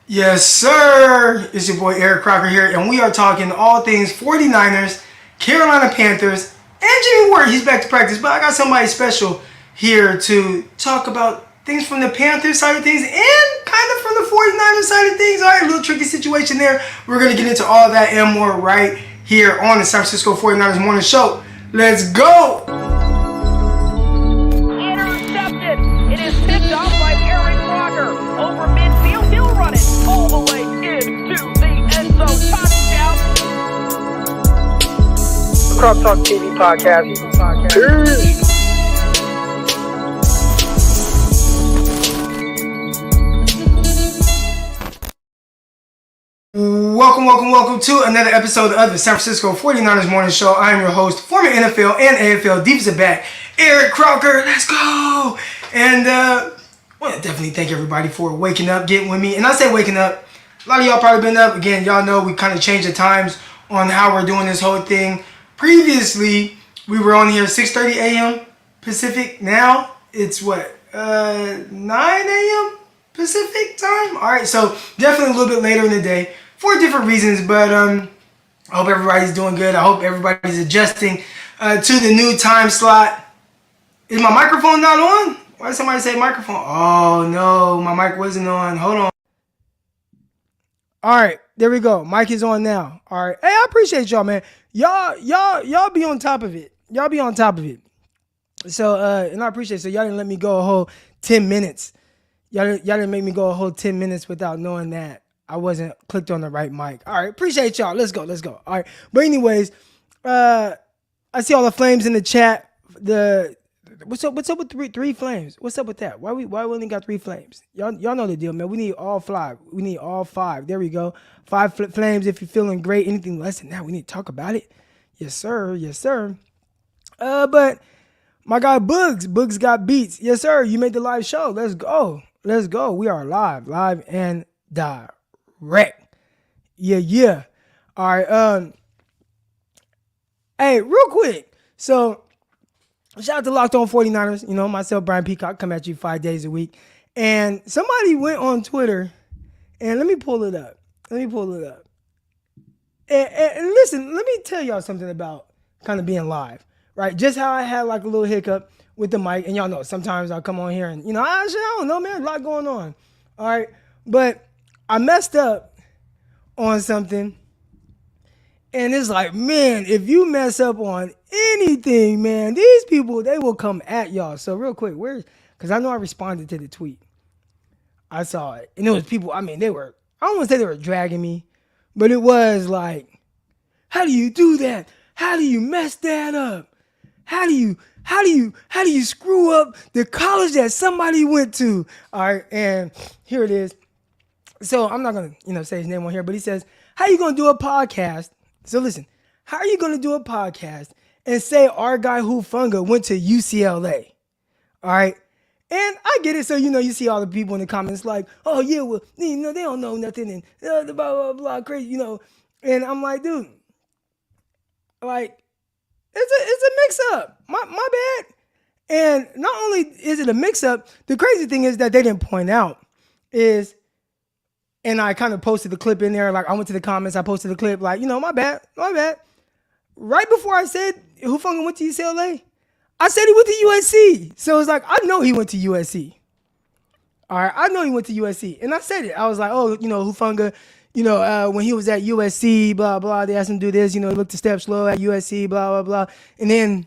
Yes, sir. It's your boy Eric Crocker here, and we are talking all things 49ers, Carolina Panthers, and Jimmie Ward. He's back to practice, but I got somebody special here to talk about things from the Panthers side of things and kind of from the 49ers side of things. All right, a little tricky situation there. We're going to get into all that and more right here on the San Francisco 49ers Morning Show. Let's go. Intercepted. It is picked off by Eric Crocker. Over midfield, he'll run it all the way into the end zone. Touchdown. Cross Talk TV podcast. Peace. Welcome to another episode of the San Francisco 49ers Morning Show. I am your host, former NFL and AFL defensive back, Eric Crocker. Let's go! And I want to definitely thank everybody for waking up, getting with me. And I say waking up, a lot of y'all probably been up. Again, y'all know we kind of changed the times on how we're doing this whole thing. Previously, we were on here 6:30 a.m. Pacific. Now, it's what? 9 a.m. Pacific time? Alright, so definitely a little bit later in the day for different reasons, but I hope everybody's doing good. I hope everybody's adjusting to the new time slot. Is my microphone not on? Why did somebody say microphone? Oh no, my mic wasn't on. Hold on. Alright, there we go. Mic is on now. Alright. Hey, I appreciate y'all, man. Y'all be on top of it. Y'all be on top of it. So and I appreciate it. So y'all didn't let me go a whole 10 minutes. Y'all didn't make me go a whole 10 minutes without knowing that I wasn't clicked on the right mic. All right, appreciate y'all. Let's go. All right, but anyways, I see all the flames in the chat. What's up with three flames? What's up with that? Why we only got 3 flames? Y'all know the deal, man. We need all 5. We need all 5. There we go. 5 flames if you're feeling great. Anything less than that, we need to talk about it. Yes, sir. Yes, sir. But my guy Boogs got beats. Yes, sir. You made the live show. Let's go. We are live and direct. Yeah. All right. Hey, real quick. So, shout out to Locked On 49ers. You know, myself, Brian Peacock, come at you 5 days a week. And somebody went on Twitter, and let me pull it up. And listen, let me tell y'all something about kind of being live, right? Just how I had like a little hiccup with the mic, and y'all know sometimes I'll come on here and, I don't know, man, a lot going on. All right. But I messed up on something. And it's like, man, if you mess up on anything, man, these people, they will come at y'all. So real quick, because I know I responded to the tweet. I saw it. And it was people, I don't want to say they were dragging me, but it was like, how do you do that? How do you mess that up? How do you screw up the college that somebody went to? All right, and here it is. So I'm not gonna, say his name on here, but he says, how you gonna do a podcast? So listen, how are you gonna do a podcast and say our guy Hufanga went to UCLA? All right. And I get it. So, you see all the people in the comments like, oh yeah, well, they don't know nothing and blah, blah, blah, crazy, And I'm like, dude, like, it's a mix-up. My bad. And not only is it a mix-up, the crazy thing is that they didn't point out is, and I kind of posted the clip in there, like I went to the comments, I posted the clip, like, my bad. Right before I said Hufanga went to UCLA, I said he went to USC. So it's like, I know he went to USC. All right, I know he went to USC. And I said it. I was like, oh, Hufanga, when he was at USC, blah, blah, they asked him to do this, he looked a step slow at USC, blah, blah, blah. And then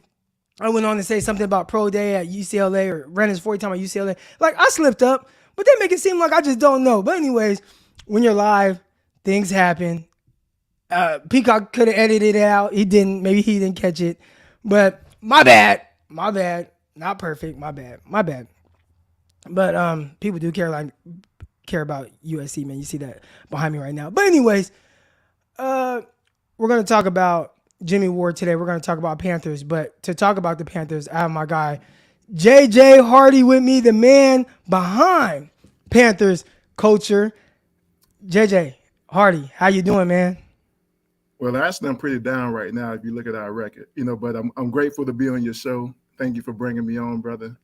I went on to say something about pro day at UCLA or ran his 40 time at UCLA. Like, I slipped up, but they make it seem like I just don't know. But anyways, when you're live, things happen. Peacock could have edited it out. He didn't. Maybe he didn't catch it. But my bad. Not perfect. My bad. But people do care about USC, man. You see that behind me right now. But anyways, we're going to talk about Jimmie Ward today. We're going to talk about Panthers. But to talk about the Panthers, I have my guy, JJ Hardy, with me, the man behind Panthers culture. JJ Hardy, how you doing, man? Well, actually, I'm pretty down right now if you look at our record, but I'm grateful to be on your show. Thank you for bringing me on, brother.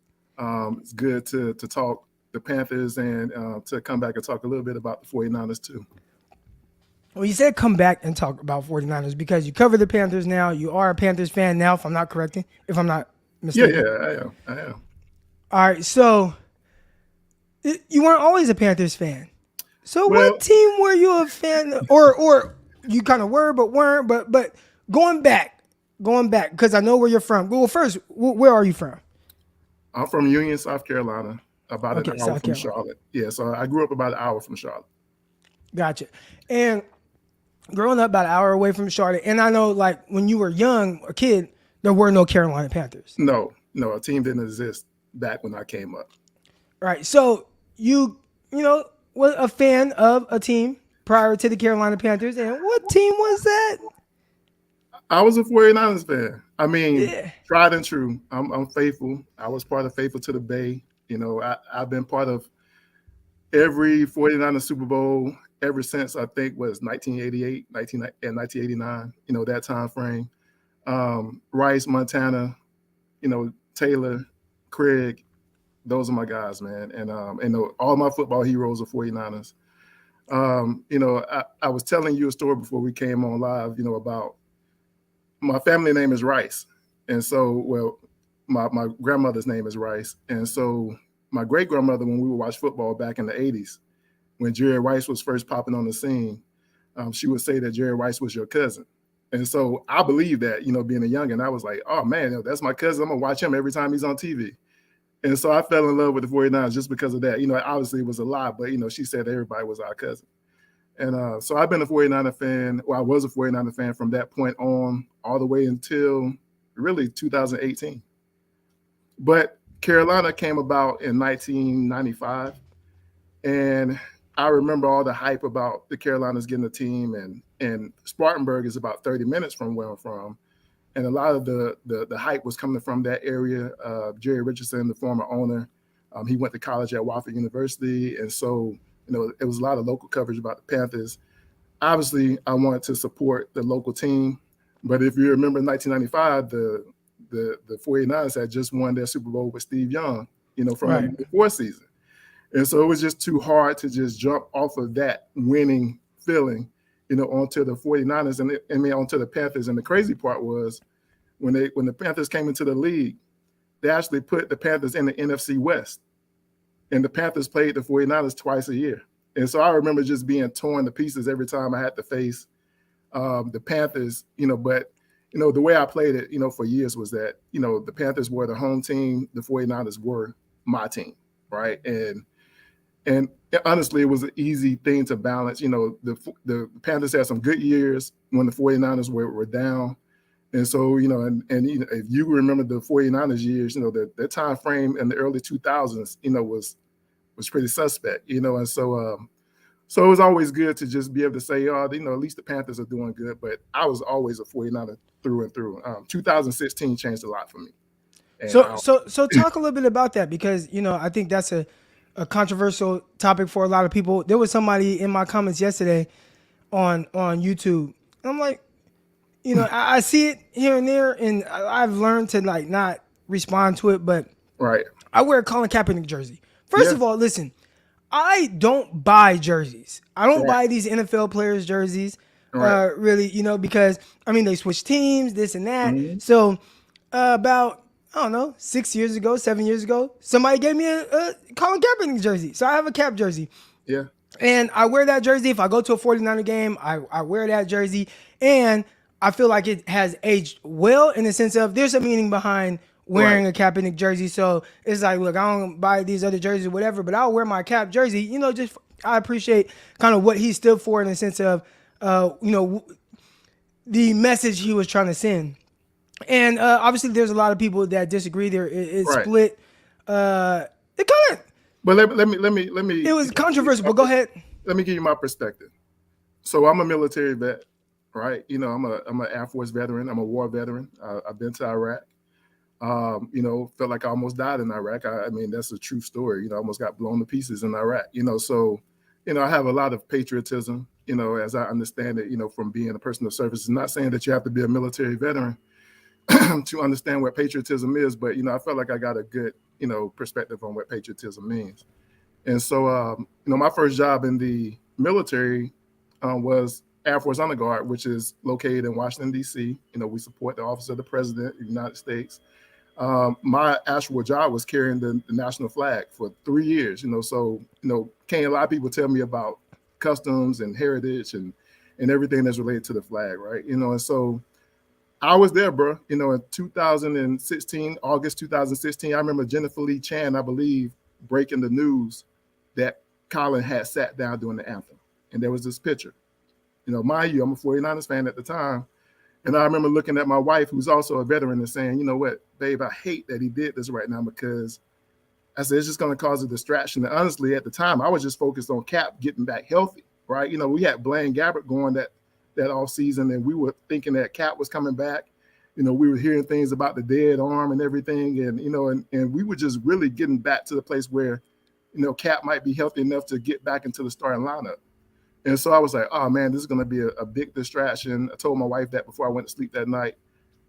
It's good to talk the Panthers and to come back and talk a little bit about the 49ers too. Well, you said come back and talk about 49ers because you cover the Panthers now. You are a Panthers fan now, if I'm not mistaken. Yeah, I am. All right, so you weren't always a Panthers fan. So Well, what team were you a fan of? Or you kind of were but weren't, but going back, because I know where you're from. Well, first, where are you from? I'm from Union, South Carolina, about an hour South from Carolina. Charlotte. Yeah, so I grew up about an hour from Charlotte. Gotcha. And growing up about an hour away from Charlotte, and I know like when you were young, a kid, there were no Carolina Panthers. No, a team didn't exist back when I came up. Right. So you was a fan of a team prior to the Carolina Panthers, and what team was that? I was a 49ers fan. I mean, Yeah. tried and true. I'm faithful. I was part of Faithful to the Bay. I've been part of every 49ers Super Bowl ever since I think was 1988, 1989, that time frame. Rice, Montana, Taylor, Craig, those are my guys, man. And all my football heroes are 49ers. I was telling you a story before we came on live, about my family name is Rice. And so, my grandmother's name is Rice. And so my great grandmother, when we would watch football back in the 80s, when Jerry Rice was first popping on the scene, she would say that Jerry Rice was your cousin. And so I believe that, being a youngin', I was like, oh man, that's my cousin. I'm gonna watch him every time he's on TV. And so I fell in love with the 49ers just because of that. Obviously it was a lie, but she said everybody was our cousin. And so I've been a 49er fan. Well, I was a 49er fan from that point on all the way until really 2018. But Carolina came about in 1995. And I remember all the hype about the Carolinas getting a team, and Spartanburg is about 30 minutes from where I'm from. And a lot of the hype was coming from that area. Jerry Richardson, the former owner, he went to college at Wofford University. And so, it was a lot of local coverage about the Panthers. Obviously, I wanted to support the local team. But if you remember 1995, the 49ers had just won their Super Bowl with Steve Young, from Right. the fourth season. And so it was just too hard to just jump off of that winning feeling, onto the 49ers and onto the Panthers. And the crazy part was when the Panthers came into the league, they actually put the Panthers in the NFC West. And the Panthers played the 49ers twice a year. And so I remember just being torn to pieces every time I had to face the Panthers, but the way I played it, for years was that, the Panthers were the home team, the 49ers were my team, right? And honestly, it was an easy thing to balance. The Panthers had some good years when the 49ers were down. And so, if you remember the 49ers years, the time frame in the early 2000s, was pretty suspect, and so it was always good to just be able to say, at least the Panthers are doing good. But I was always a 49er through and through. 2016 changed a lot for me. And So talk a little bit about that because, I think that's a controversial topic for a lot of people. There was somebody in my comments yesterday on YouTube. And I'm like, I see it here and there, and I've learned to not respond to it, but right. I wear a Colin Kaepernick jersey. First of all, listen, I don't buy jerseys. I don't buy these NFL players' jerseys, really, because, they switch teams, this and that. Mm-hmm. So about, 7 years ago, somebody gave me a Colin Kaepernick jersey. So I have a Cap jersey. Yeah. And I wear that jersey. If I go to a 49er game, I wear that jersey. And I feel like it has aged well in the sense of there's a meaning behind wearing a Kaepernick jersey. So it's like, look, I don't buy these other jerseys or whatever, but I'll wear my Cap jersey. Just I appreciate kind of what he stood for in the sense of, the message he was trying to send. And obviously there's a lot of people that disagree there. It's split. It kind of. But let me. It was controversial, but go ahead. Let me give you my perspective. So I'm a military vet, right? I'm an Air Force veteran. I'm a war veteran. I've been to Iraq. Felt like I almost died in Iraq. I mean, that's a true story. I almost got blown to pieces in Iraq. So, I have a lot of patriotism. As I understand it. From being a person of service. It's not saying that you have to be a military veteran to understand what patriotism is, but I felt like I got a good perspective on what patriotism means. And so, my first job in the military was Air Force Honor Guard, which is located in Washington, D.C. We support the Office of the President of the United States. My actual job was carrying the national flag for 3 years. So can't a lot of people tell me about customs and heritage and everything that's related to the flag, right? And so I was there, bro. In 2016, August 2016, I remember Jennifer Lee Chan, I believe, breaking the news that Colin had sat down during the anthem, and there was this picture. Mind you, I'm a 49ers fan at the time. And I remember looking at my wife, who's also a veteran, and saying, you know what, babe, I hate that he did this right now, because I said, it's just going to cause a distraction. And honestly, at the time, I was just focused on Cap getting back healthy, right? We had Blaine Gabbert going that off season, and we were thinking that Cap was coming back. We were hearing things about the dead arm and everything. And, and we were just really getting back to the place where, Cap might be healthy enough to get back into the starting lineup. And so I was like, oh, man, this is going to be a big distraction. I told my wife that before I went to sleep that night.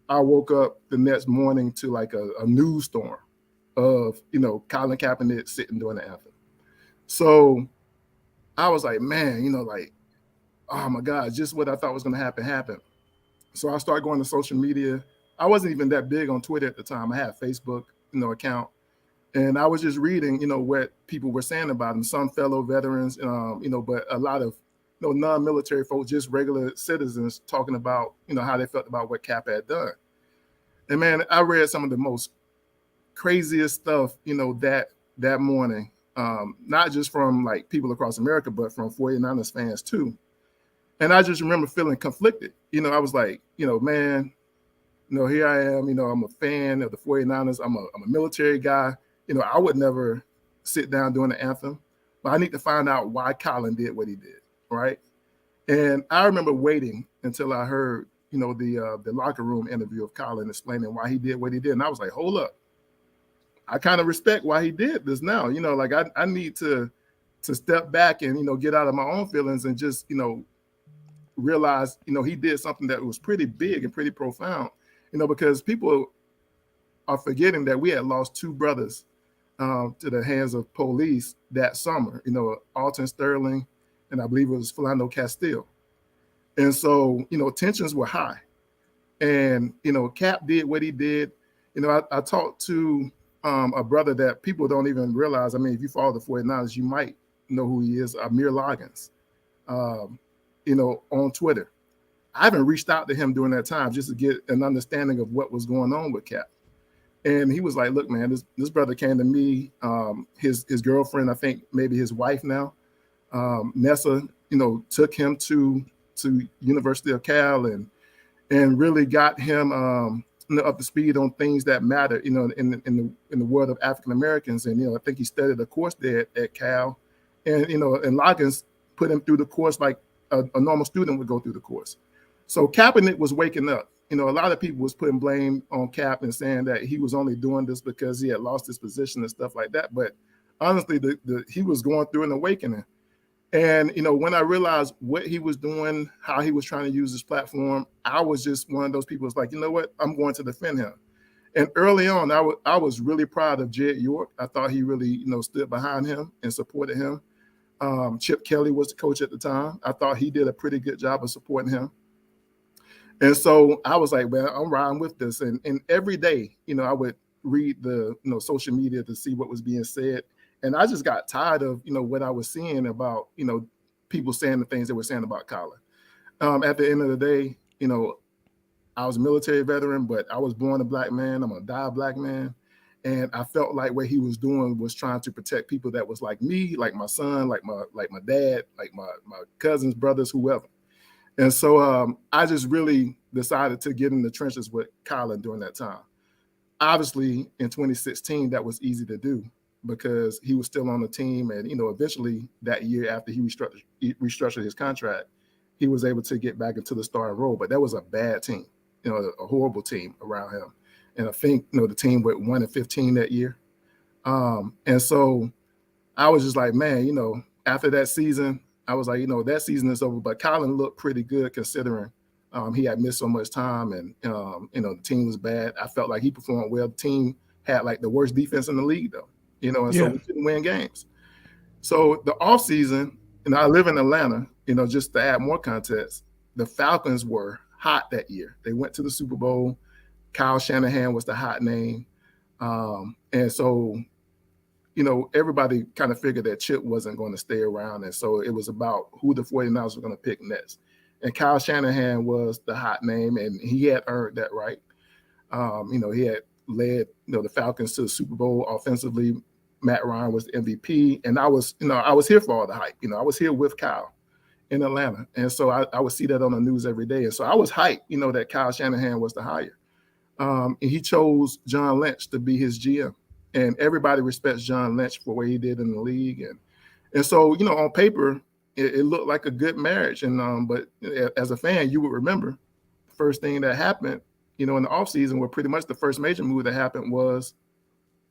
I woke up the next morning to like a news storm of, Colin Kaepernick sitting during the anthem. So I was like, man, oh, my God, just what I thought was going to happen happened. So I started going to social media. I wasn't even that big on Twitter at the time. I had a Facebook, account. And I was just reading, what people were saying about him, some fellow veterans, but a lot of non-military folks, just regular citizens talking about, how they felt about what Cap had done. And man, I read some of the most craziest stuff, that morning, not just from like people across America, but from 49ers fans too. And I just remember feeling conflicted. I was like, man, here I am, I'm a fan of the 49ers. I'm a military guy. I would never sit down during the anthem, but I need to find out why Colin did what he did, right? And I remember waiting until I heard, the locker room interview of Colin explaining why he did what he did. And I was like, hold up. I kind of respect why he did this now. Like I need to step back and, get out of my own feelings and just, realize, he did something that was pretty big and pretty profound, because people are forgetting that we had lost 2 brothers to the hands of police that summer, Alton Sterling, and I believe it was Philando Castile. And so, tensions were high. And, Cap did what he did. I talked to a brother that people don't even realize. I mean, if you follow the 49ers, you might know who he is, Amir Loggins, on Twitter. I haven't reached out to him during that time just to get an understanding of what was going on with Cap. And he was like, look, man, this brother came to me, his girlfriend, I think maybe his wife now, Nessa, took him to University of Cal and really got him up to speed on things that matter, in the world of African Americans. And, I think he studied a course there at Cal. And, and Loggins put him through the course like a normal student would go through the course. So Kaepernick was waking up. A lot of people was putting blame on Cap and saying that he was only doing this because he had lost his position and stuff like that. But honestly, he was going through an awakening. And, when I realized what he was doing, how he was trying to use his platform, I was just one of those people who's like, you know what, I'm going to defend him. And early on, I was really proud of Jed York. I thought he really, stood behind him and supported him. Chip Kelly was the coach at the time. I thought he did a pretty good job of supporting him. And so I was like, man, I'm riding with this. And every day, I would read the, social media to see what was being said. And I just got tired of, what I was seeing about, people saying the things they were saying about Colin. At the end of the day, I was a military veteran, but I was born a black man. I'm going to die a black man. And I felt like what he was doing was trying to protect people that was like me, like my son, like my dad, like my cousins, brothers, whoever. And so I just really decided to get in the trenches with Colin during that time. Obviously, in 2016, that was easy to do because he was still on the team. And, eventually that year after he restructured his contract, he was able to get back into the starting role. But that was a bad team, a horrible team around him. And I think, the team went 1-15 that year. And so I was just like, man, after that season, I was like, that season is over. But Colin looked pretty good considering he had missed so much time and, the team was bad. I felt like he performed well. The team had like the worst defense in the league, though, and so we couldn't win games. So the off season, and I live in Atlanta, just to add more context, the Falcons were hot that year. They went to the Super Bowl. Kyle Shanahan was the hot name. And so, everybody kind of figured that Chip wasn't going to stay around. And so it was about who the 49ers were going to pick next. And Kyle Shanahan was the hot name, and he had earned that right. He had led, the Falcons to the Super Bowl offensively. Matt Ryan was the MVP. And I was here for all the hype. I was here with Kyle in Atlanta. And so I would see that on the news every day. And so I was hyped, that Kyle Shanahan was the hire. And he chose John Lynch to be his GM. And everybody respects John Lynch for what he did in the league. And so, on paper, it looked like a good marriage. And but as a fan, you would remember the first thing that happened, in the offseason, where pretty much the first major move that happened was,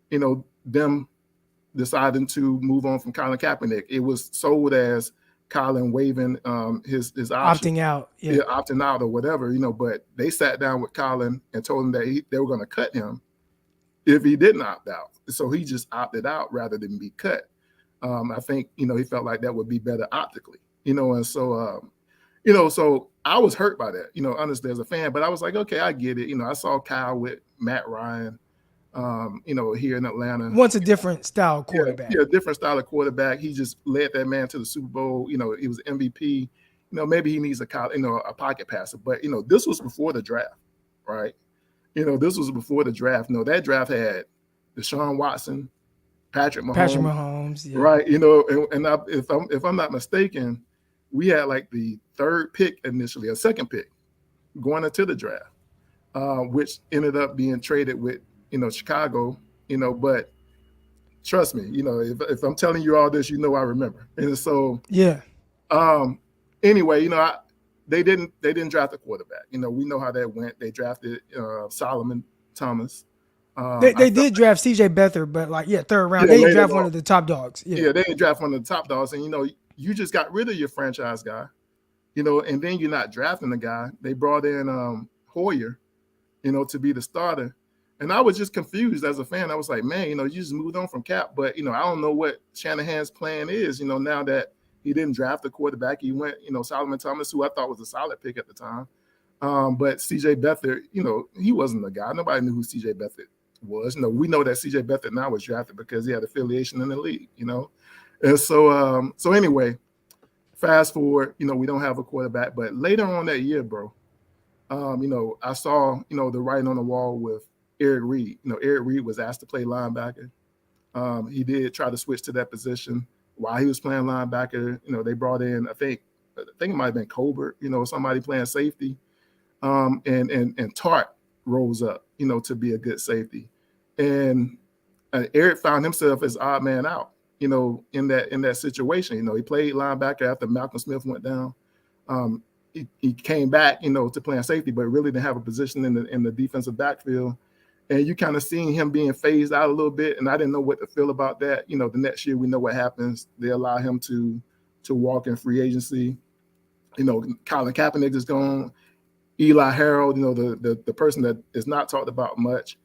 them deciding to move on from Colin Kaepernick. It was sold as Colin waiving his option. Opting out. Yeah, opting out or whatever, but they sat down with Colin and told him that they were going to cut him if he didn't opt out. So he just opted out rather than be cut. I think, he felt like that would be better optically, and so, so I was hurt by that, honestly, as a fan, but I was like, okay, I get it. I saw Kyle with Matt Ryan, here in Atlanta. Wants a different style quarterback. Yeah, different style of quarterback. He just led that man to the Super Bowl. He was MVP. Maybe he needs a pocket passer, but this was before the draft, right? This was before the draft. That draft had Deshaun Watson, Patrick Mahomes, yeah. right? If I'm not mistaken, we had like the third pick initially, a second pick going into the draft, which ended up being traded with Chicago. But trust me, if I'm telling you all this, I remember. And so yeah. Anyway, they didn't draft a quarterback. We know how that went. They drafted Solomon Thomas. They did draft CJ Beathard, but third round. They didn't draft one of the top dogs. Yeah, they didn't draft one of the top dogs. And you just got rid of your franchise guy, and then you're not drafting the guy. They brought in Hoyer, to be the starter. And I was just confused as a fan. I was like, man, you just moved on from Cap, but I don't know what Shanahan's plan is, now that he didn't draft a quarterback. He went, Solomon Thomas, who I thought was a solid pick at the time. But CJ Beathard, he wasn't the guy. Nobody knew who CJ Beathard was. We know that CJ Beathard now was drafted because he had affiliation in the league, And so anyway, fast forward, we don't have a quarterback, but later on that year, bro, I saw, the writing on the wall with Eric Reid. Eric Reid was asked to play linebacker. He did try to switch to that position while he was playing linebacker. They brought in, I think it might have been Colbert, somebody playing safety. And Tart rose up, to be a good safety. And Eric found himself as odd man out, in that situation. He played linebacker after Malcolm Smith went down. He came back, to playing safety, but really didn't have a position in the defensive backfield. And you kind of seeing him being phased out a little bit. And I didn't know what to feel about that. The next year we know what happens. They allow him to walk in free agency. Colin Kaepernick is gone. Eli Harold, the person that is not talked about much.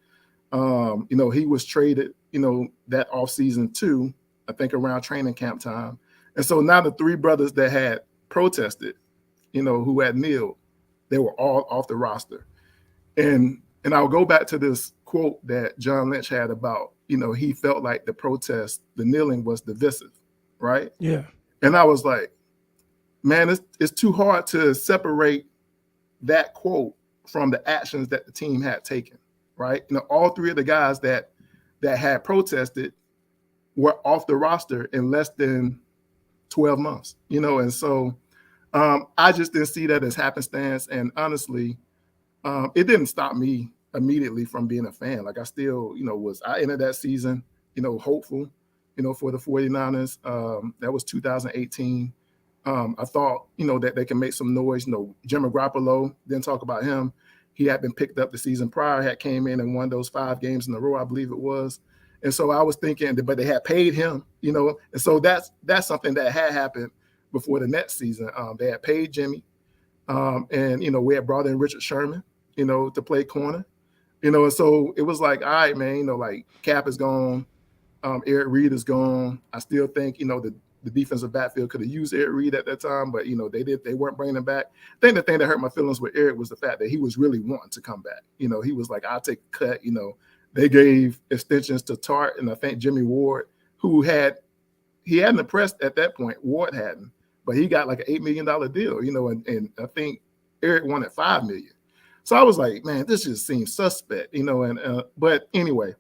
He was traded, that offseason too, I think around training camp time. And so now the three brothers that had protested, who had kneeled, they were all off the roster. And I'll go back to this quote that John Lynch had about, he felt like the protest, the kneeling was divisive, right? Yeah. And I was like, man, it's too hard to separate that quote from the actions that the team had taken, right? All three of the guys that had protested were off the roster in less than 12 months, and so I just didn't see that as happenstance. And honestly, it didn't stop me immediately from being a fan. Like I still, I entered that season, hopeful, for the 49ers. That was 2018. I thought, that they can make some noise. Jimmy Garoppolo, didn't talk about him. He had been picked up the season prior, had came in and won those 5 games in a row, I believe it was. And so I was thinking, but they had paid him, and so that's something that had happened before the next season. They had paid Jimmy, and we had brought in Richard Sherman, to play corner, and so it was like, all right, man, like Cap is gone. Eric Reid is gone. I still think, the defensive backfield could have used Eric Reid at that time, but they weren't bringing him back. I think the thing that hurt my feelings with Eric was the fact that he was really wanting to come back. He was like, I'll take a cut. They gave extensions to Tart and I think Jimmie Ward, who he hadn't impressed at that point. Ward hadn't, but he got like an $8 million deal, and I think Eric wanted $5 million. So I was like, man, this just seems suspect, but anyway,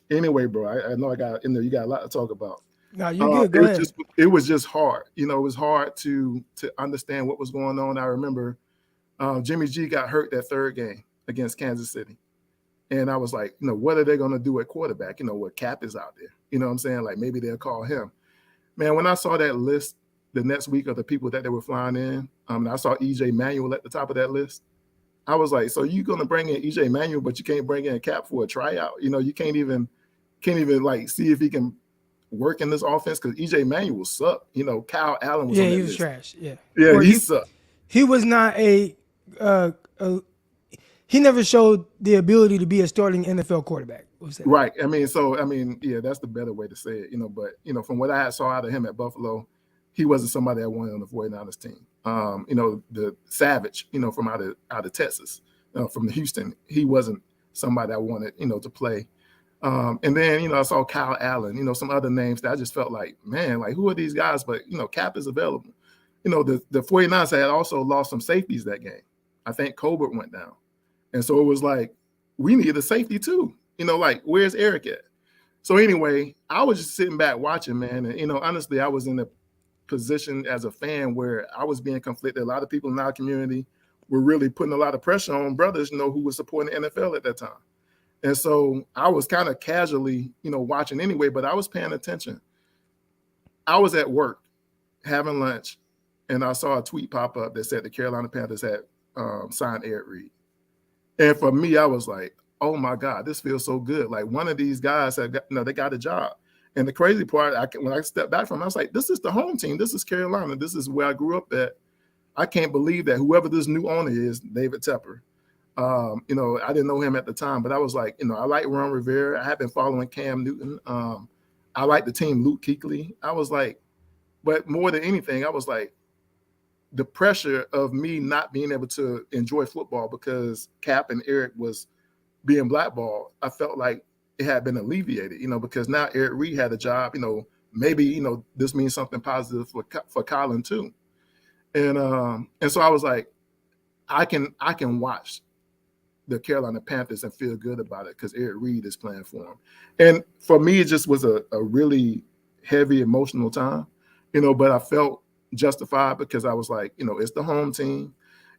bro, I know you got a lot to talk about. No, you good. Go ahead. It was just hard. It was hard to understand what was going on. I remember Jimmy G got hurt that third game against Kansas City. And I was like, what are they going to do at quarterback? What Cap is out there. You know what I'm saying? Like maybe they'll call him. Man, when I saw that list the next week of the people that they were flying in, I saw EJ Manuel at the top of that list. I was like, so you going to bring in EJ Manuel, but you can't bring in Cap for a tryout? You can't even like see if he can work in this offense because EJ Manuel sucked. Kyle Allen was on that he was list. trash. Yeah, he sucked. He was not he never showed the ability to be a starting NFL quarterback. Right. Yeah, that's the better way to say it. But from what I saw out of him at Buffalo, he wasn't somebody I wanted on the 49ers team. The Savage, from out of Texas, from Houston, he wasn't somebody I wanted, to play. And then, I saw Kyle Allen, some other names that I just felt like, man, like who are these guys? But, Cap is available. The 49ers had also lost some safeties that game. I think Colbert went down. And so it was like, we need a safety too. Like, where's Eric at? So anyway, I was just sitting back watching, man. And, honestly, I was in a position as a fan where I was being conflicted. A lot of people in our community were really putting a lot of pressure on brothers, who were supporting the NFL at that time. And so I was kind of casually, watching anyway, but I was paying attention. I was at work having lunch, and I saw a tweet pop up that said the Carolina Panthers had signed Eric Reid. And for me, I was like, oh my God, this feels so good. Like one of these guys they got a job. And the crazy part, when I stepped back from it, I was like, this is the home team. This is Carolina. This is where I grew up at. I can't believe that whoever this new owner is, David Tepper, I didn't know him at the time, but I was like, I like Ron Rivera. I have been following Cam Newton. I like the team, Luke Kuechly. I was like, but more than anything, I was like, the pressure of me not being able to enjoy football because Cap and Eric was being blackballed, I felt like it had been alleviated, because now Eric Reid had a job, maybe, this means something positive for Colin too. And so I was like, I can watch the Carolina Panthers and feel good about it because Eric Reid is playing for him. And for me, it just was a really heavy emotional time, but I felt justified because I was like, it's the home team.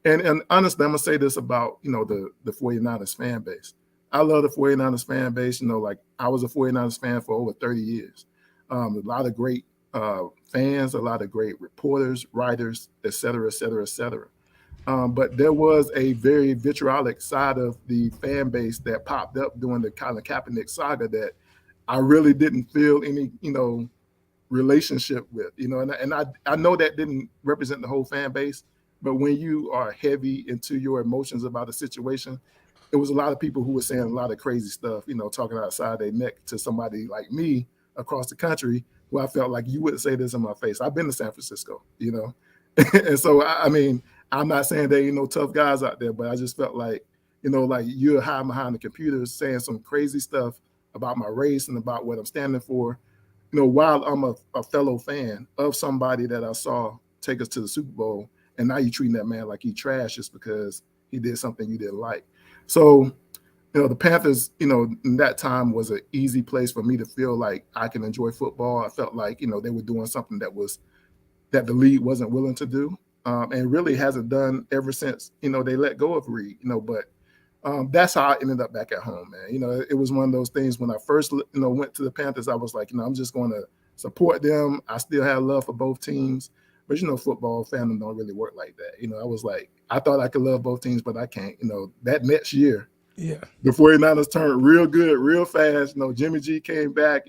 And honestly, I'm going to say this about, the 49ers fan base. I love the 49ers fan base. Like I was a 49ers fan for over 30 years. A lot of great fans, a lot of great reporters, writers, et cetera, et cetera, et cetera. But there was a very vitriolic side of the fan base that popped up during the Colin Kaepernick saga that I really didn't feel any, relationship with, and I know that didn't represent the whole fan base, but when you are heavy into your emotions about a situation, it was a lot of people who were saying a lot of crazy stuff, talking outside their neck to somebody like me across the country who I felt like you wouldn't say this in my face. I've been to San Francisco, and so, I'm not saying there ain't no tough guys out there, but I just felt like, like you're hiding behind the computer saying some crazy stuff about my race and about what I'm standing for, while I'm a fellow fan of somebody that I saw take us to the Super Bowl, and now you're treating that man like he trash just because he did something you didn't like. So, the Panthers, in that time was an easy place for me to feel like I can enjoy football. I felt like, they were doing something that the league wasn't willing to do, and really hasn't done ever since, they let go of Reid, but that's how I ended up back at home, man. It was one of those things when I first, went to the Panthers, I was like, I'm just going to support them. I still have love for both teams, but, football fandom don't really work like that. I was like, I thought I could love both teams, but I can't. That next year, the 49ers turned real good, real fast. Jimmy G came back,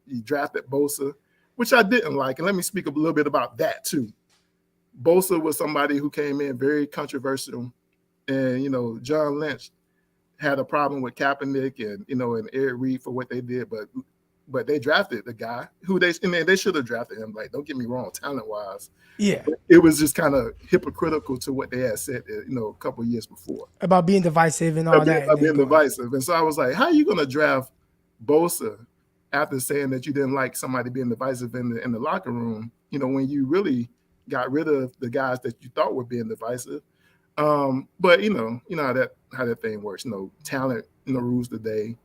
he drafted Bosa, which I didn't like. And let me speak a little bit about that too. Bosa was somebody who came in very controversial. And, John Lynch had a problem with Kaepernick and, and Eric Reid for what they did. But but they drafted the guy who they should have drafted him. Like, don't get me wrong, talent wise, Yeah. it was just kind of hypocritical to what they had said, a couple of years before About being divisive and all that. about being divisive. And so I was like, how are you going to draft Bosa after saying that you didn't like somebody being divisive in the locker room? When you really got rid of the guys that you thought were being divisive. But you know how that thing works. Talent rules the day.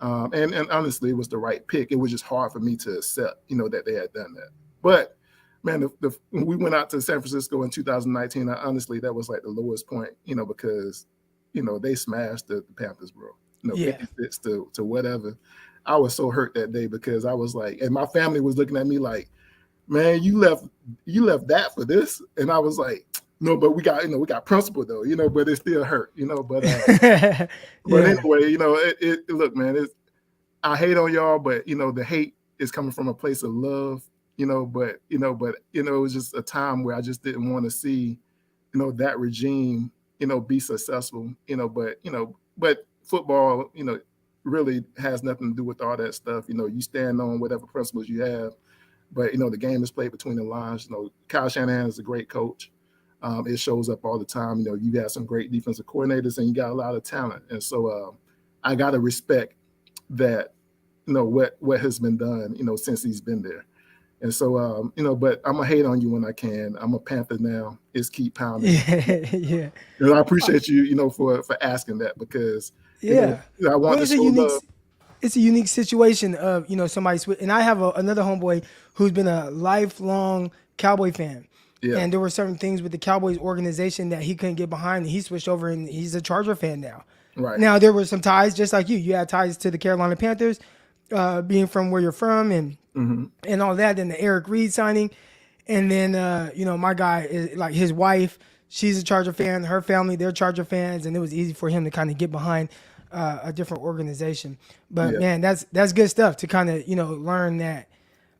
And honestly, it was the right pick. It was just hard for me to accept, that they had done that. But man, when we went out to San Francisco in 2019, honestly, that was like the lowest point, because they smashed the Panthers, bro. 56 to whatever. I was so hurt that day because I was like, and my family was looking at me like, man, you left that for this, and I was like, no, but we got principle though, but it still hurt, but anyway, look, man, I hate on y'all, but the hate is coming from a place of love, but it was just a time where I just didn't want to see, that regime, be successful, but football, really has nothing to do with all that stuff. You stand on whatever principles you have, but the game is played between the lines. Kyle Shanahan is a great coach. It shows up all the time. You got some great defensive coordinators and you got a lot of talent. And so I got to respect that, what has been done, since he's been there. And so, but I'm going to hate on you when I can. I'm a Panther now. It's keep pounding. Yeah. And I appreciate you, for asking that because, I want to show love. It's a unique situation of, somebody and I have another homeboy who's been a lifelong Cowboy fan. Yeah. And there were certain things with the Cowboys organization that he couldn't get behind, and he switched over and he's a Charger fan now. Right. Now, there were some ties, just like you. You had ties to the Carolina Panthers, being from where you're from and all that, and the Eric Reid signing. And then, my guy, is like his wife, she's a Charger fan. Her family, they're Charger fans, and it was easy for him to kind of get behind a different organization. But, man, that's good stuff to kind of, learn that.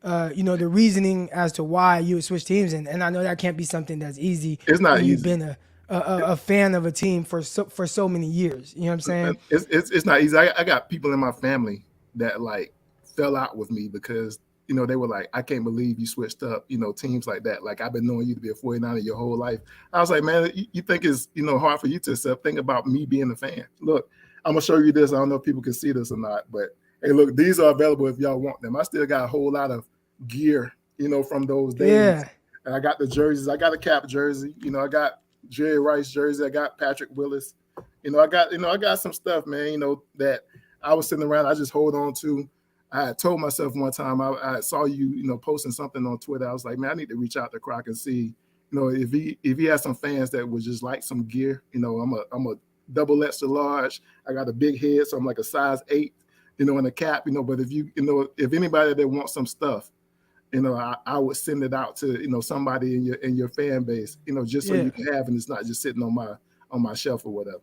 The reasoning as to why you would switch teams, and I know that can't be something that's easy. It's not easy. You've been a fan of a team for so many years. You know what I'm saying? It's not easy. I got people in my family that like fell out with me because they were like, I can't believe you switched up. Teams like that. Like I've been knowing you to be a 49er your whole life. I was like, man, you think it's hard for you to accept? Think about me being a fan. Look, I'm gonna show you this. I don't know if people can see this or not, but. Hey, look, these are available if y'all want them. I still got a whole lot of gear, from those days. Yeah. And I got the jerseys. I got a Cap jersey. I got Jerry Rice jersey. I got Patrick Willis. I got some stuff, man, that I was sitting around. I just hold on to. I had told myself one time, I saw you, posting something on Twitter. I was like, man, I need to reach out to Croc and see, if he has some fans that would just like some gear. I'm a double extra large. I got a big head, so I'm like a size 8. In a cap, but if anybody that wants some stuff, I would send it out to, somebody in your fan base, just so you can have, and it's not just sitting on my shelf or whatever.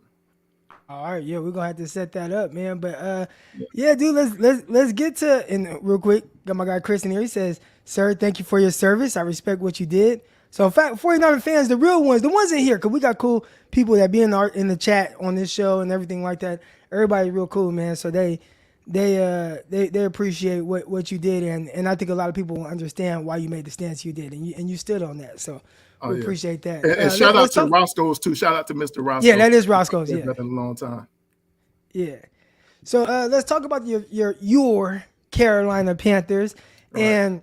All right. Yeah. We're going to have to set that up, man. But dude, let's get to, and real quick, got my guy Chris in here. He says, sir, thank you for your service. I respect what you did. So in fact, 49er fans, the real ones, the ones in here, because we got cool people that be in the chat on this show and everything like that. Everybody's real cool, man. So they appreciate what you did, and I think a lot of people will understand why you made the stance you did, and you stood on that. So we appreciate that. And shout out to Roscoe's too. Shout out to Mr. Roscoe. Yeah, that is Roscoe's. Yeah, been a long time. Yeah. So let's talk about your Carolina Panthers and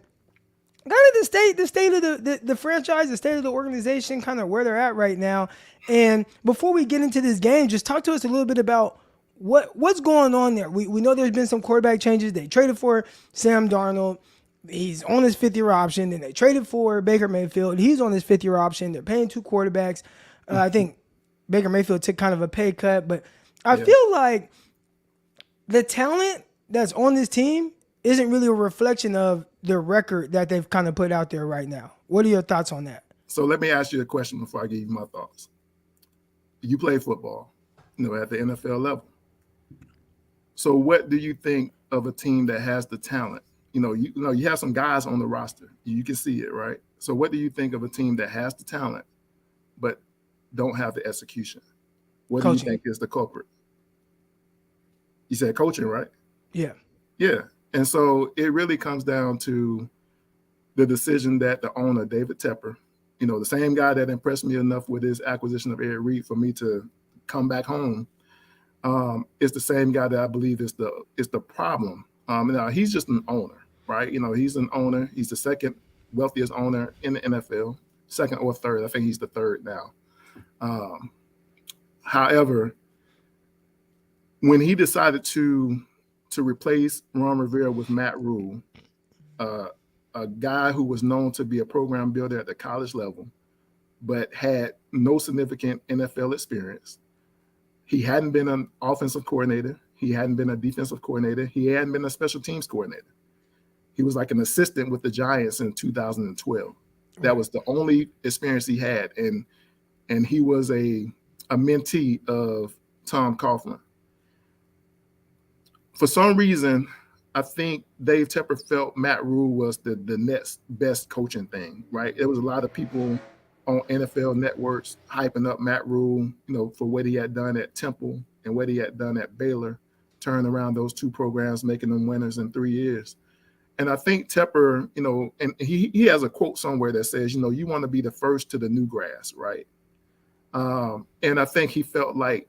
kind of the state of the franchise, the state of the organization, kind of where they're at right now. And before we get into this game, just talk to us a little bit about what's going on there. We know there's been some quarterback changes. They traded for Sam Darnold. He's on his 5th-year option. Then they traded for Baker Mayfield. He's on his 5th-year option. They're paying 2 quarterbacks. I think Baker Mayfield took kind of a pay cut, but I feel like the talent that's on this team isn't really a reflection of the record that they've kind of put out there right now. What are your thoughts on that? So let me ask you a question before I give you my thoughts. You play football, at the NFL level. So what do you think of a team that has the talent? You have some guys on the roster. You can see it, right? So what do you think of a team that has the talent but don't have the execution? What do you think is the culprit? You said coaching, right? Yeah. Yeah. And so it really comes down to the decision that the owner, David Tepper, the same guy that impressed me enough with his acquisition of Eric Reid for me to come back home, is the same guy that I believe is the problem. Now he's just an owner, right? He's an owner. He's the second wealthiest owner in the NFL, second or third. I think he's the third now. However, when he decided to replace Ron Rivera with Matt Rule, a guy who was known to be a program builder at the college level, but had no significant NFL experience. He hadn't been an offensive coordinator. He hadn't been a defensive coordinator. He hadn't been a special teams coordinator. He was like an assistant with the Giants in 2012. That was the only experience he had. And he was a mentee of Tom Coughlin. For some reason, I think Dave Tepper felt Matt Rule was the next best coaching thing, right? There was a lot of people on NFL networks hyping up Matt Rule, for what he had done at Temple and what he had done at Baylor, turning around those two programs, making them winners in 3 years. And I think Tepper, and he has a quote somewhere that says, you want to be the first to the new grass, right? And I think he felt like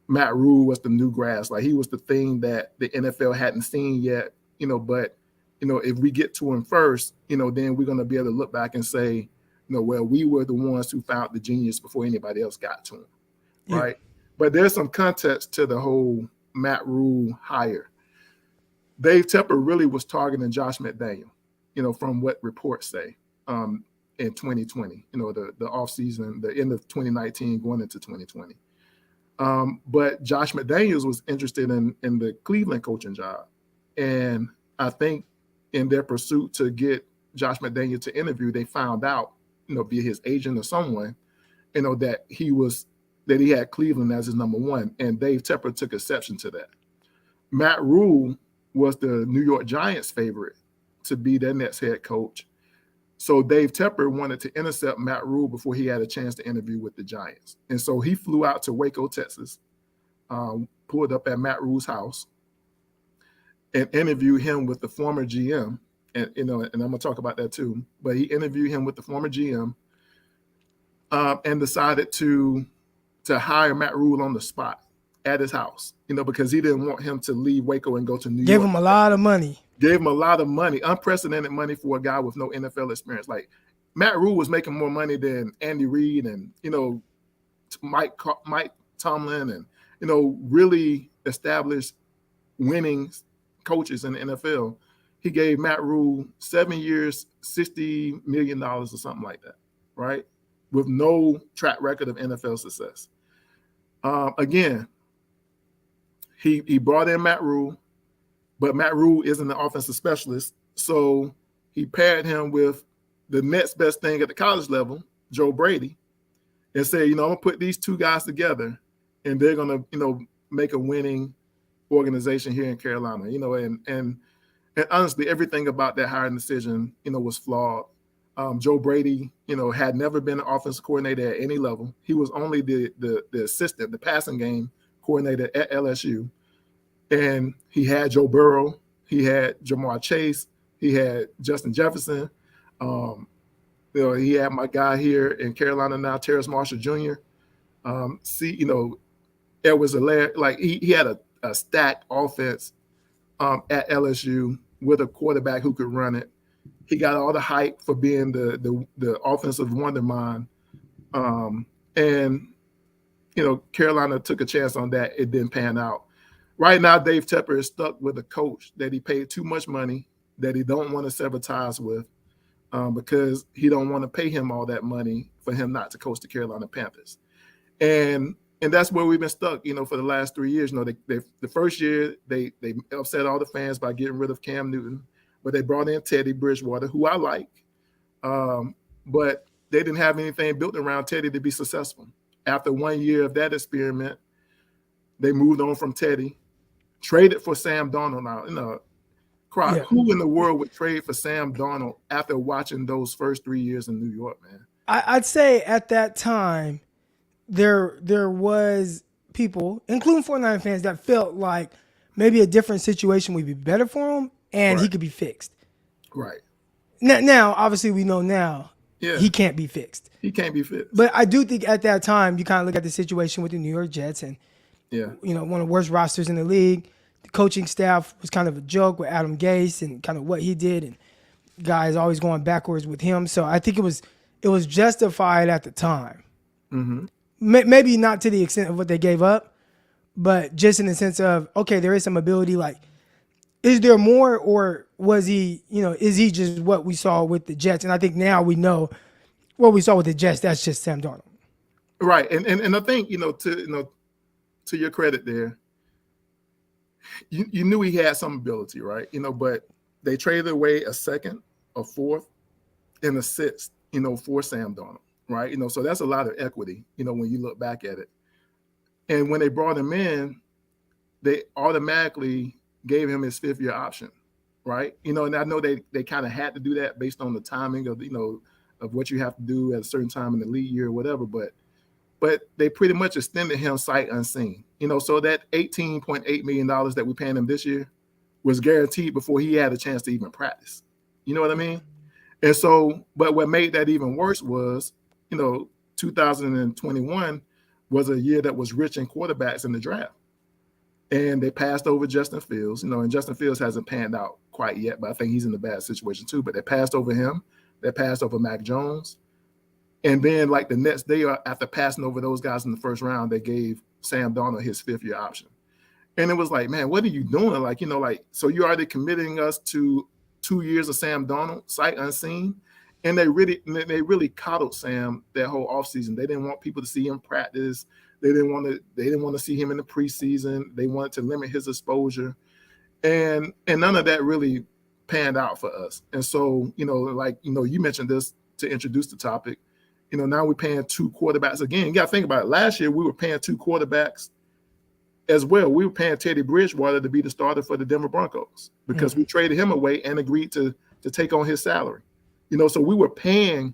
Matt Rule was the new grass, like he was the thing that the NFL hadn't seen yet, but, if we get to him first, then we're going to be able to look back and say, well, we were the ones who found the genius before anybody else got to him, right? But there's some context to the whole Matt Rule hire. Dave Tepper really was targeting Josh McDaniel, from what reports say, in 2020, the offseason, the end of 2019 going into 2020. But Josh McDaniels was interested in the Cleveland coaching job. And I think in their pursuit to get Josh McDaniels to interview, they found out, via his agent or someone, that he had Cleveland as his number one. And Dave Tepper took exception to that. Matt Rule was the New York Giants favorite to be their next head coach. So Dave Tepper wanted to intercept Matt Rule before he had a chance to interview with the Giants. And so he flew out to Waco, Texas, pulled up at Matt Rule's house and interviewed him with the former GM. And, and I'm going to talk about that too. But he interviewed him with the former GM and decided to hire Matt Rule on the spot at his house, because he didn't want him to leave Waco and go to New York. Gave him a lot of money. Gave him a lot of money, unprecedented money for a guy with no NFL experience. Like Matt Rule was making more money than Andy Reid and, Mike Tomlin and, really established winning coaches in the NFL. He gave Matt Rule 7 years, $60 million or something like that, right? With no track record of NFL success. Again, he brought in Matt Rule, but Matt Rule isn't an offensive specialist. So he paired him with the next best thing at the college level, Joe Brady, and said, I'm going to put these two guys together and they're going to, make a winning organization here in Carolina, and honestly, everything about that hiring decision, was flawed. Joe Brady, had never been an offensive coordinator at any level. He was only the assistant, the passing game coordinator at LSU. And he had Joe Burrow, he had Jamar Chase, he had Justin Jefferson. He had my guy here in Carolina now, Terrace Marshall Jr. Edwards Alaire, like he had a stacked offense at LSU with a quarterback who could run it. He got all the hype for being the offensive wondermind. And Carolina took a chance on that. It didn't pan out. Right now, Dave Tepper is stuck with a coach that he paid too much money, that he don't want to sever ties with, because he don't want to pay him all that money for him not to coach the Carolina Panthers. And that's where we've been stuck, for the last 3 years. The first year they upset all the fans by getting rid of Cam Newton, but they brought in Teddy Bridgewater, who I like, but they didn't have anything built around Teddy to be successful. After 1 year of that experiment, they moved on from Teddy, traded for Sam Darnold. Now, who in the world would trade for Sam Darnold after watching those first 3 years in New York, man? I'd say at that time, there was people, including 49 fans, that felt like maybe a different situation would be better for him, and he Right. could be fixed. Right. Now, obviously, we know now Yeah. he can't be fixed. He can't be fixed. But I do think at that time, you kind of look at the situation with the New York Jets and, Yeah. one of the worst rosters in the league. The coaching staff was kind of a joke with Adam Gase and kind of what he did, and guys always going backwards with him. So I think it was justified at the time. Mm-hmm. Maybe not to the extent of what they gave up, but just in the sense of, okay, there is some ability. Like, is there more, or was he, is he just what we saw with the Jets? And I think now we know what we saw with the Jets. That's just Sam Darnold. Right. And I think, to your credit there, you knew he had some ability, right? But they traded away a second, a fourth, and a sixth, for Sam Darnold, right? So that's a lot of equity, when you look back at it. And when they brought him in, they automatically gave him his fifth-year option, right? And I know they kind of had to do that based on the timing of, of what you have to do at a certain time in the league year or whatever, but they pretty much extended him sight unseen. So that $18.8 million that we paying him this year was guaranteed before he had a chance to even practice. You know what I mean? And so, but what made that even worse was, 2021 was a year that was rich in quarterbacks in the draft. And they passed over Justin Fields, and Justin Fields hasn't panned out quite yet, but I think he's in a bad situation too. But they passed over him. They passed over Mac Jones. And then, like, the next day after passing over those guys in the first round, they gave Sam Darnold his fifth-year option. And it was like, man, what are you doing? So you're already committing us to 2 years of Sam Darnold, sight unseen. And they really coddled Sam that whole offseason. They didn't want people to see him practice. They didn't want to see him in the preseason. They wanted to limit his exposure. And none of that really panned out for us. And so, you mentioned this to introduce the topic. Now we're paying two quarterbacks again. You got to think about it. Last year, we were paying two quarterbacks as well. We were paying Teddy Bridgewater to be the starter for the Denver Broncos because we traded him away and agreed to take on his salary. So we were paying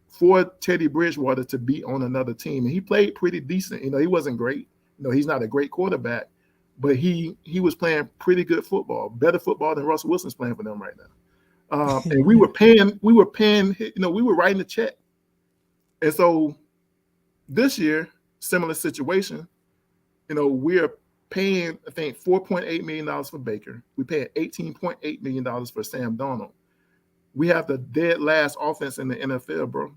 for Teddy Bridgewater to be on another team. And he played pretty decent. He wasn't great. He's not a great quarterback, but he was playing pretty good football, better football than Russell Wilson's playing for them right now. And we were paying, we were writing the check. And so this year, similar situation, we're paying, I think, $4.8 million for Baker. We're paying $18.8 million for Sam Darnold. We have the dead last offense in the NFL, bro.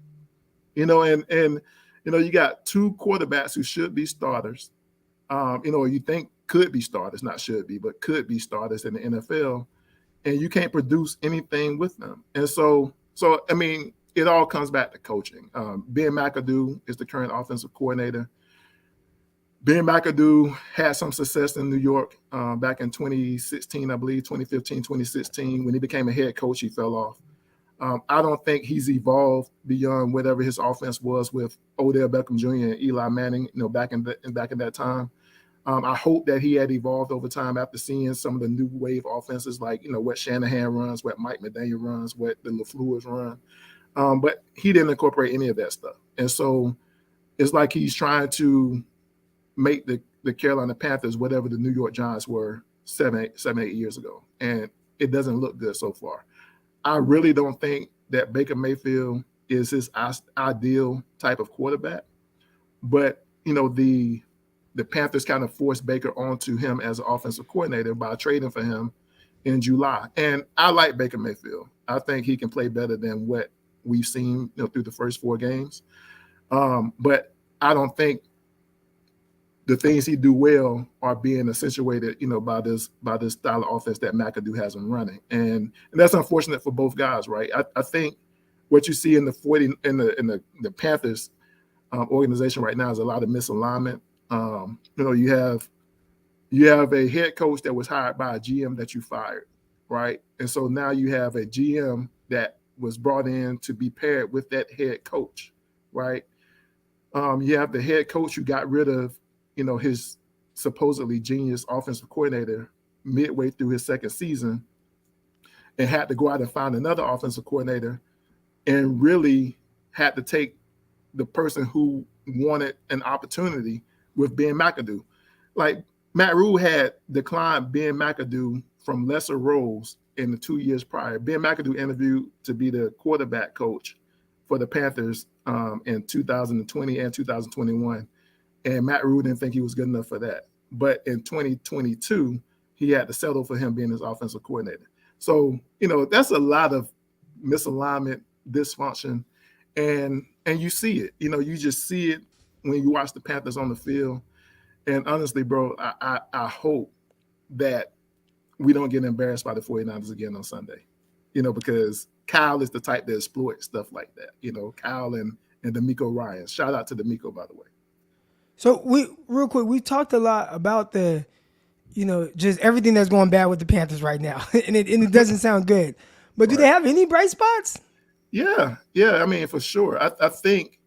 And you got two quarterbacks who should be starters, you think could be starters, not should be, but could be starters in the NFL, and you can't produce anything with them. And so I mean, it all comes back to coaching. Ben McAdoo is the current offensive coordinator. Ben McAdoo had some success in New York back in 2016, I believe, 2015, 2016. When he became a head coach, he fell off. I don't think he's evolved beyond whatever his offense was with Odell Beckham Jr. and Eli Manning, back in that time. I hope that he had evolved over time after seeing some of the new wave offenses, like, what Shanahan runs, what Mike McDaniel runs, what the LaFleur's run. But he didn't incorporate any of that stuff. And so it's like he's trying to make the Carolina Panthers whatever the New York Giants were 7, 8 years ago. And it doesn't look good so far. I really don't think that Baker Mayfield is his ideal type of quarterback. But, the Panthers kind of forced Baker onto him as an offensive coordinator by trading for him in July. And I like Baker Mayfield. I think he can play better than what we've seen through the first 4 games. But I don't think the things he do well are being accentuated, by this style of offense that McAdoo has him running. And that's unfortunate for both guys, right? I think what you see in the Panthers organization right now is a lot of misalignment. You have a head coach that was hired by a GM that you fired, right? And so now you have a GM that was brought in to be paired with that head coach, right? You have the head coach who got rid of, his supposedly genius offensive coordinator midway through his second season and had to go out and find another offensive coordinator and really had to take the person who wanted an opportunity with Ben McAdoo. Like, Matt Rule had declined Ben McAdoo from lesser roles in the 2 years prior. Ben McAdoo interviewed to be the quarterback coach for the Panthers in 2020 and 2021. And Matt Rule didn't think he was good enough for that. But in 2022, he had to settle for him being his offensive coordinator. So, that's a lot of misalignment, dysfunction, and you see it. You just see it when you watch the Panthers on the field. And honestly, bro, I hope that we don't get embarrassed by the 49ers again on Sunday, because Kyle is the type that exploits stuff like that. Kyle and D'Amico Ryan. Shout out to D'Amico, by the way. So real quick, we talked a lot about the, just everything that's going bad with the Panthers right now, and it doesn't sound good. But do they have any bright spots? Yeah. I mean, for sure. I think,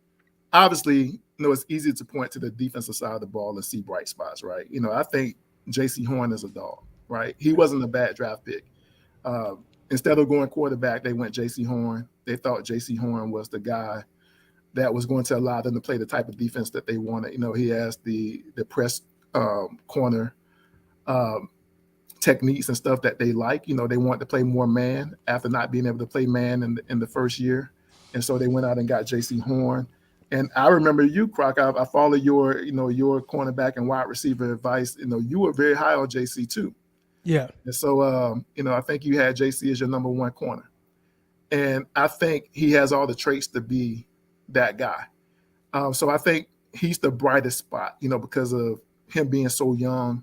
obviously, it's easy to point to the defensive side of the ball and see bright spots, right? I think J.C. Horn is a dog, right? He wasn't a bad draft pick. Instead of going quarterback, they went J.C. Horn. They thought J.C. Horn was the guy that was going to allow them to play the type of defense that they wanted. He has the press corner techniques and stuff that they like. They want to play more man after not being able to play man in the first year. And so they went out and got J.C. Horn. And I remember you, Croc. I follow your cornerback and wide receiver advice. You were very high on JC too. Yeah. And so, I think you had JC as your number one corner. And I think he has all the traits to be that guy. So I think he's the brightest spot, because of him being so young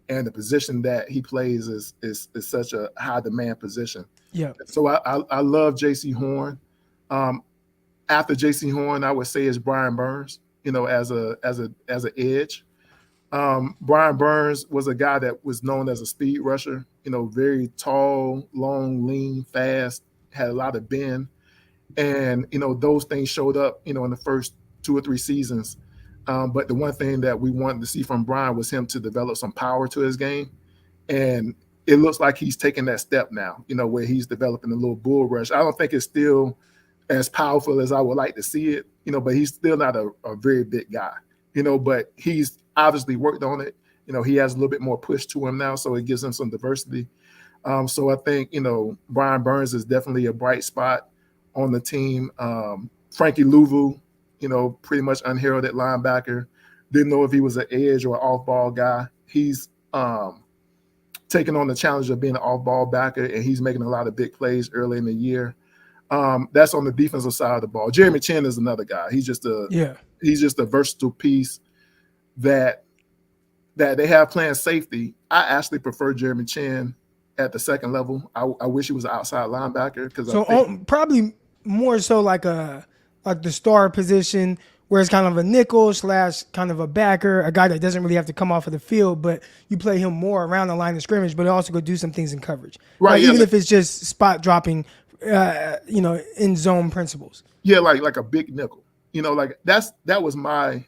and the position that he plays is such a high demand position. Yeah. So I love JC Horn. After J.C. Horn, I would say is Brian Burns, as an edge. Brian Burns was a guy that was known as a speed rusher, very tall, long, lean, fast, had a lot of bend. And, those things showed up, in the first 2 or 3 seasons. But the one thing that we wanted to see from Brian was him to develop some power to his game. And it looks like he's taking that step now, where he's developing a little bull rush. I don't think it's still as powerful as I would like to see it, but he's still not a very big guy, but he's obviously worked on it. He has a little bit more push to him now, so it gives him some diversity. So I think, Brian Burns is definitely a bright spot on the team. Frankie Louvu, pretty much unheralded linebacker. Didn't know if he was an edge or an off-ball guy. He's taking on the challenge of being an off-ball backer, and he's making a lot of big plays early in the year. That's on the defensive side of the ball. Jeremy Chen is another guy. He's just a versatile piece that they have playing safety. I actually prefer Jeremy Chen at the second level. I wish he was an outside linebacker probably more so like the star position where it's kind of a nickel / kind of a backer, a guy that doesn't really have to come off of the field, but you play him more around the line of scrimmage, but also go do some things in coverage. Right. Even if it's just spot dropping, in zone principles. Yeah, like a big nickel. That was my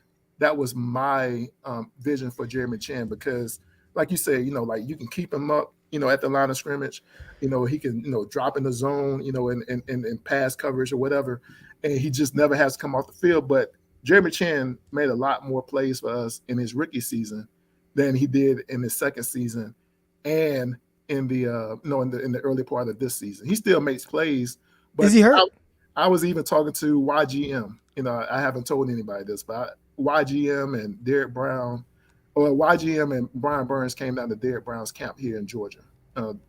vision for Jeremy Chen, because like you say, you can keep him up, at the line of scrimmage, he can, drop in the zone, and pass coverage or whatever. And he just never has to come off the field. But Jeremy Chen made a lot more plays for us in his rookie season than he did in his second season. And in the in the early part of this season, he still makes plays. But is he hurt? I was even talking to YGM. I haven't told anybody this, but YGM and Derek Brown, or YGM and Brian Burns came down to Derek Brown's camp here in Georgia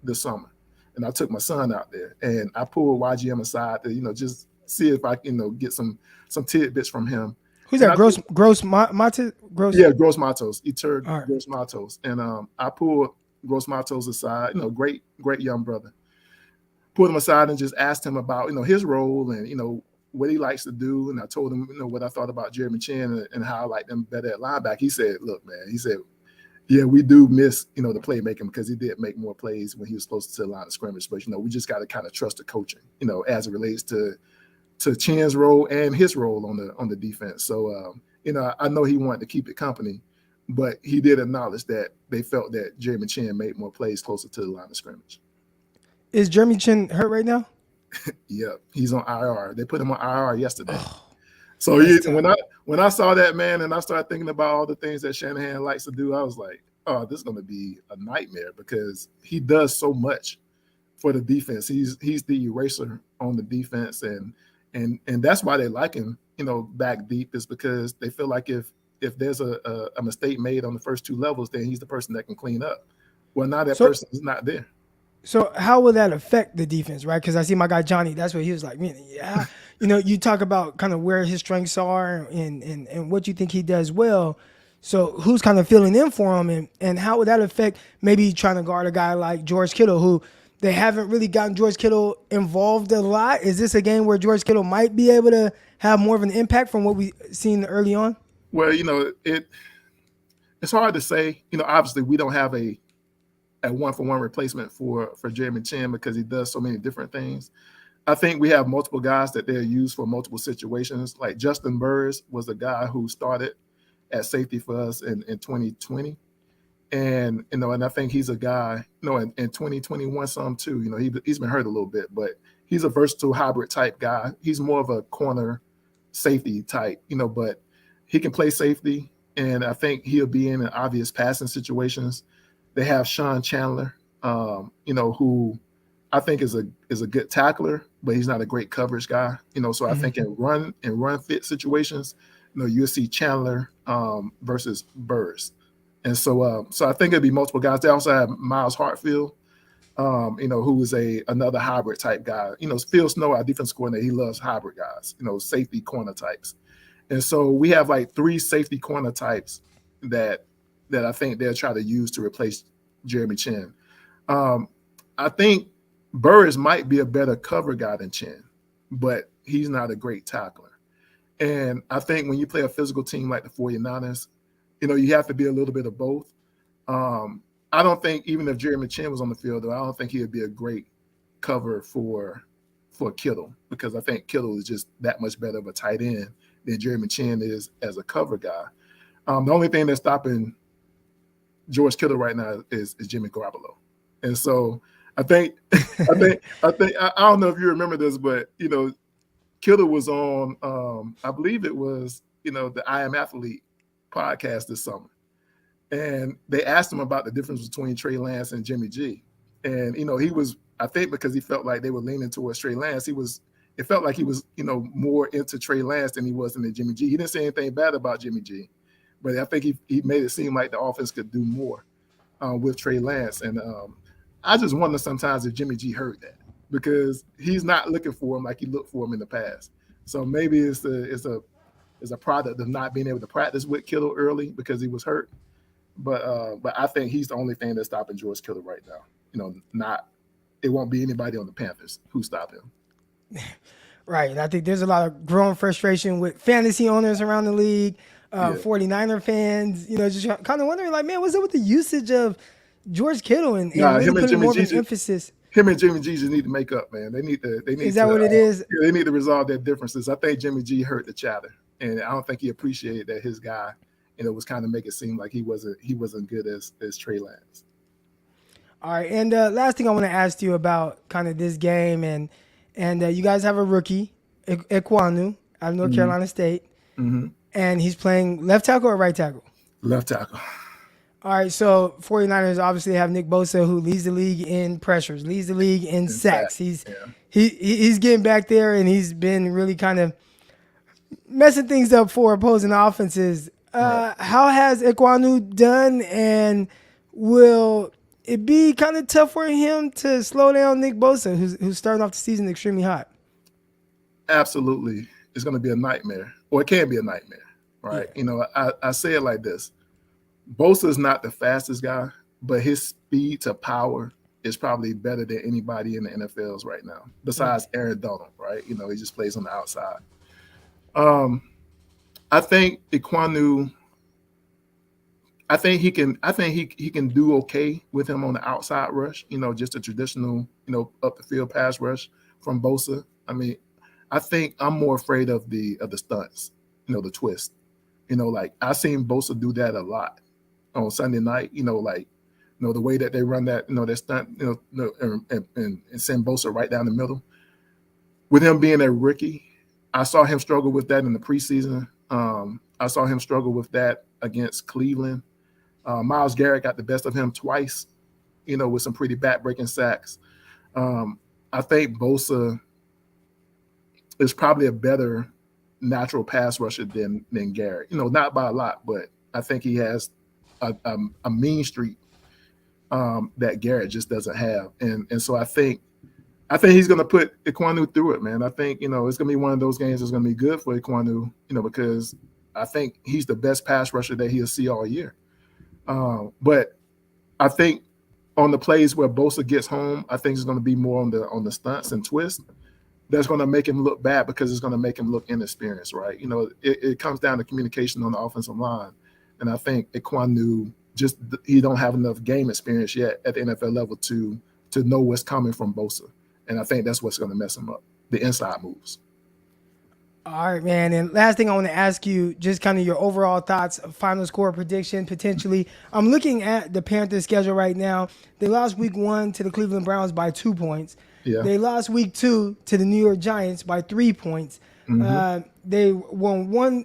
this summer, and I took my son out there, and I pulled YGM aside to just see if I can get some tidbits from him. Who's that? Gross Matos? Yeah, Gross Matos. Eter right. Gross Matos, and I pulled Gross Matos aside, great young brother. Pulled him aside and just asked him about, his role and, what he likes to do. And I told him, what I thought about Jeremy Chen and how I like them better at linebacker. He said, look, man, yeah, we do miss, the playmaking, because he did make more plays when he was closer to the line of scrimmage. But, we just got to kind of trust the coaching, as it relates to Chen's role and his role on the defense. So, I know he wanted to keep it company, but he did acknowledge that they felt that Jeremy Chen made more plays closer to the line of scrimmage. Is Jeremy Chen hurt right now? Yeah, he's on IR. They put him on IR yesterday. So when I saw that, man, and I started thinking about all the things that Shanahan likes to do, I was like, oh, this is going to be a nightmare because he does so much for the defense. He's the eraser on the defense, and that's why they like him, back deep, is because they feel like if there's a mistake made on the first two levels, then he's the person that can clean up. Well, now that person is not there. So how will that affect the defense, right? Because I see my guy Johnny. That's what he was like. Yeah, you talk about kind of where his strengths are and what you think he does well. So who's kind of filling in for him, and how would that affect maybe trying to guard a guy like George Kittle, who they haven't really gotten George Kittle involved a lot? Is this a game where George Kittle might be able to have more of an impact from what we've seen early on? Well, it's hard to say. Obviously we don't have a one-for-one replacement for Jeremy Chen because he does so many different things. I think we have multiple guys that they're used for multiple situations. Like Justin Burris was a guy who started at safety for us in 2020. And, and I think he's a guy, in 2021 some too. He's been hurt a little bit, but he's a versatile hybrid type guy. He's more of a corner safety type, but he can play safety. And I think he'll be in obvious passing situations. They have Chandler, who I think is a good tackler, but he's not a great coverage guy. So I think in run fit situations, you'll see Chandler versus Burrs. And so I think it'll be multiple guys. They also have Miles Hartfield, who is another hybrid type guy. Phil Snow, our defense coordinator, he loves hybrid guys, safety corner types. And so we have like 3 safety corner types that I think they'll try to use to replace Jeremy Chen. I think Burris might be a better cover guy than Chen, but he's not a great tackler. And I think when you play a physical team like the 49ers, you have to be a little bit of both. I don't think even if Jeremy Chen was on the field, though, I don't think he would be a great cover for Kittle, because I think Kittle is just that much better of a tight end than Jeremy Chen is as a cover guy. The only thing that's stopping George Kittle right now is Jimmy Garoppolo. And so I think I don't know if you remember this, but Kittle was on I believe it was the I Am Athlete podcast this summer, and they asked him about the difference between Trey Lance and Jimmy G. And he was, I think because he felt like they were leaning towards Trey Lance, it felt like he was more into Trey Lance than he was into Jimmy G. He didn't say anything bad about Jimmy G, but I think he made it seem like the offense could do more with Trey Lance. And I just wonder sometimes if Jimmy G heard that, because he's not looking for him like he looked for him in the past. So maybe it's a product of not being able to practice with Kittle early because he was hurt. But I think he's the only thing that's stopping George Kittle right now. It won't be anybody on the Panthers who stop him. Right. And I think there's a lot of growing frustration with fantasy owners around the league, 49er fans, just kind of wondering, like, man, what's up with the usage of George Kittle and really putting more of an emphasis? Him and Jimmy G just need to make up, man. They need. Is that what it is? Yeah, they need to resolve their differences. I think Jimmy G hurt the chatter, and I don't think he appreciated that his guy, was kind of make it seem like he wasn't good as Trey Lance. All right, and last thing I want to ask you about kind of this game, and you guys have a rookie, Ekwonu, out of North Carolina State, and he's playing left tackle or right tackle? Left tackle. All right, so 49ers obviously have Nick Bosa, who leads the league in pressures, leads the league in sacks. He's getting back there, and he's been really kind of messing things up for opposing offenses. Right. How has Ekwonu done, and will it be kind of tough for him to slow down Nick Bosa, who's starting off the season extremely hot? Absolutely. It's going to be a nightmare, or it can be a nightmare, right? Yeah. I say it like this. Bosa is not the fastest guy, but his speed to power is probably better than anybody in the NFLs right now, besides Aaron Donald, right? He just plays on the outside. I think Ekwonu, I think he can do okay with him on the outside rush, just a traditional, up the field pass rush from Bosa. I mean, I think I'm more afraid of the stunts, the twist. Like I've seen Bosa do that a lot on Sunday night, the way that they run that, that stunt, and send Bosa right down the middle. With him being a rookie, I saw him struggle with that in the preseason. I saw him struggle with that against Cleveland. Myles Garrett got the best of him twice, with some pretty back-breaking sacks. I think Bosa is probably a better natural pass rusher than Garrett. Not by a lot, but I think he has a mean streak that Garrett just doesn't have. And so I think he's going to put Ekwonu through it, man. I think, it's going to be one of those games that's going to be good for Ekwonu, because I think he's the best pass rusher that he'll see all year. But I think on the plays where Bosa gets home, I think it's going to be more on the stunts and twists. That's going to make him look bad because it's going to make him look inexperienced, right? It comes down to communication on the offensive line. And I think Ekwonu he don't have enough game experience yet at the NFL level to know what's coming from Bosa. And I think that's what's going to mess him up, the inside moves. All right, man. And last thing I want to ask you, just kind of your overall thoughts, final score prediction, potentially. I'm looking at the Panthers schedule right now. They lost week 1 to the Cleveland Browns by 2 points. Yeah. They lost week 2 to the New York Giants by 3 points. Mm-hmm.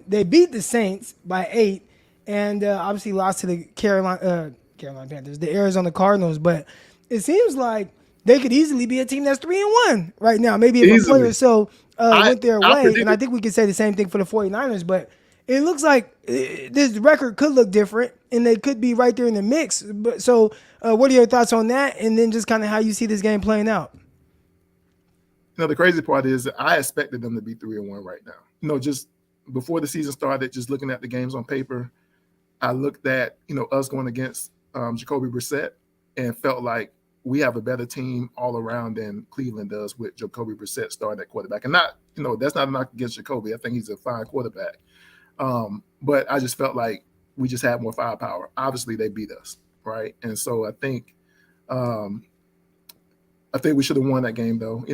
They beat the Saints by 8, and obviously lost to the Carolina Panthers, the Arizona Cardinals. But it seems like they could easily be a team that's 3-1 right now. Maybe if a player or so went their way, and I think we could say the same thing for the 49ers. But it looks like this record could look different, and they could be right there in the mix. But so, what are your thoughts on that? And then just kind of how you see this game playing out. The crazy part is that I expected them to be 3-1 right now. Just before the season started, just looking at the games on paper, I looked at, us going against Jacoby Brissett and felt like we have a better team all around than Cleveland does with Jacoby Brissett starting at quarterback. And not, that's not a knock against Jacoby. I think he's a fine quarterback. But I just felt like we just had more firepower. Obviously, they beat us, right? And so I think we should have won that game, though.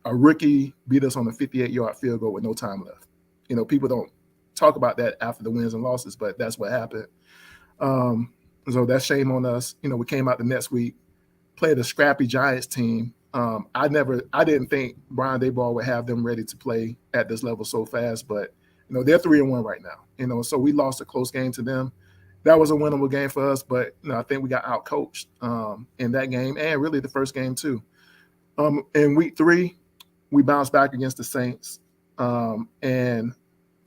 A rookie beat us on a 58-yard field goal with no time left. People don't talk about that after the wins and losses, but that's what happened. So that's shame on us. We came out the next week, played a scrappy Giants team. I didn't think Brian Daboll would have them ready to play at this level so fast, but they're 3-1 right now. So we lost a close game to them. That was a winnable game for us, but I think we got outcoached in that game and really the first game too. In week 3, we bounced back against the Saints, and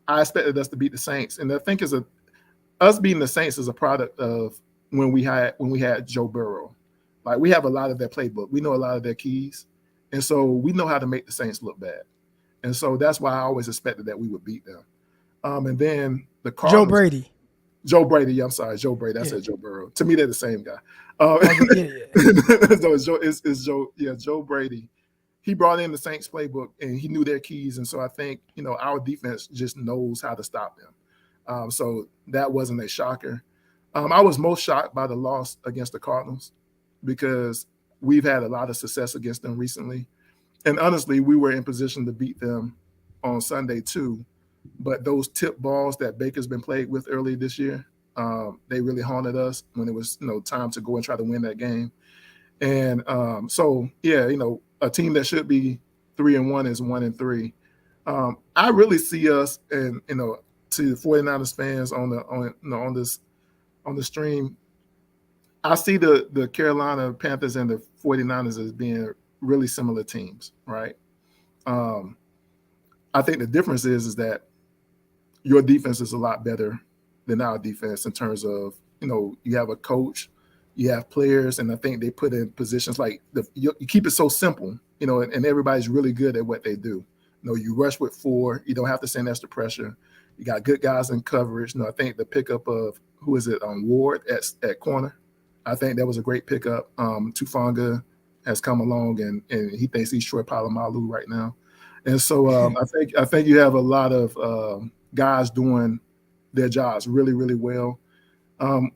I expected us to beat the Saints. And I think us beating the Saints is a product of when we had Joe Burrow. Like, we have a lot of their playbook. We know a lot of their keys, and so we know how to make the Saints look bad. And so that's why I always expected that we would beat them. And then the Cardinals. Joe Brady. I'm sorry, Joe Brady. I said Joe Burrow. To me, they're the same guy. So it's Joe Brady. He brought in the Saints playbook and he knew their keys. And so I think, our defense just knows how to stop them. So that wasn't a shocker. I was most shocked by the loss against the Cardinals because we've had a lot of success against them recently. And honestly, we were in position to beat them on Sunday too. But those tip balls that Baker's been played with early this year, they really haunted us when it was, time to go and try to win that game. And a team that should be 3-1 is 1-3. I really see us, and to the 49ers fans on the stream, I see the Carolina Panthers and the 49ers as being really similar teams, right? I think the difference is that your defense is a lot better than our defense in terms of, you have a coach, you have players, and I think they put in positions like you keep it so simple, and everybody's really good at what they do. You rush with 4, you don't have to send extra pressure. You got good guys in coverage. I think the pickup of Ward at corner, I think that was a great pickup. Tufanga has come along and he thinks he's Troy Polamalu right now. And so I think you have a lot of guys doing their jobs really, really well.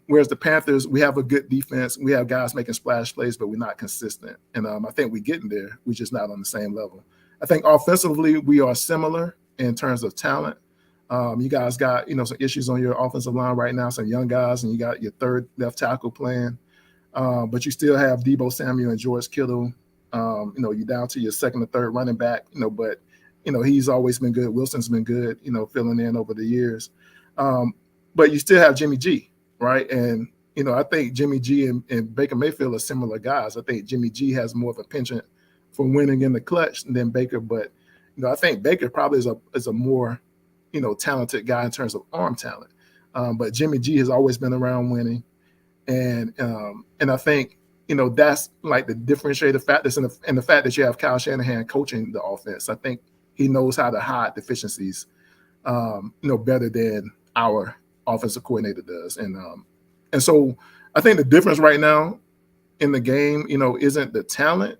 Whereas the Panthers, we have a good defense. We have guys making splash plays, but we're not consistent. And I think we're getting there. We're just not on the same level. I think offensively, we are similar in terms of talent. You guys got, some issues on your offensive line right now, some young guys, and you got your third left tackle playing. But you still have Deebo Samuel and George Kittle. You're down to your second or third running back, but, he's always been good. Wilson's been good, filling in over the years. But you still have Jimmy G, right? And I think Jimmy G and Baker Mayfield are similar guys. I think Jimmy G has more of a penchant for winning in the clutch than Baker, but I think Baker probably is a more talented guy in terms of arm talent. But Jimmy G has always been around winning, and I think that's like the differentiator factors, and the fact that you have Kyle Shanahan coaching the offense. I think he knows how to hide deficiencies, better than our offensive coordinator does, and so I think the difference right now in the game, isn't the talent,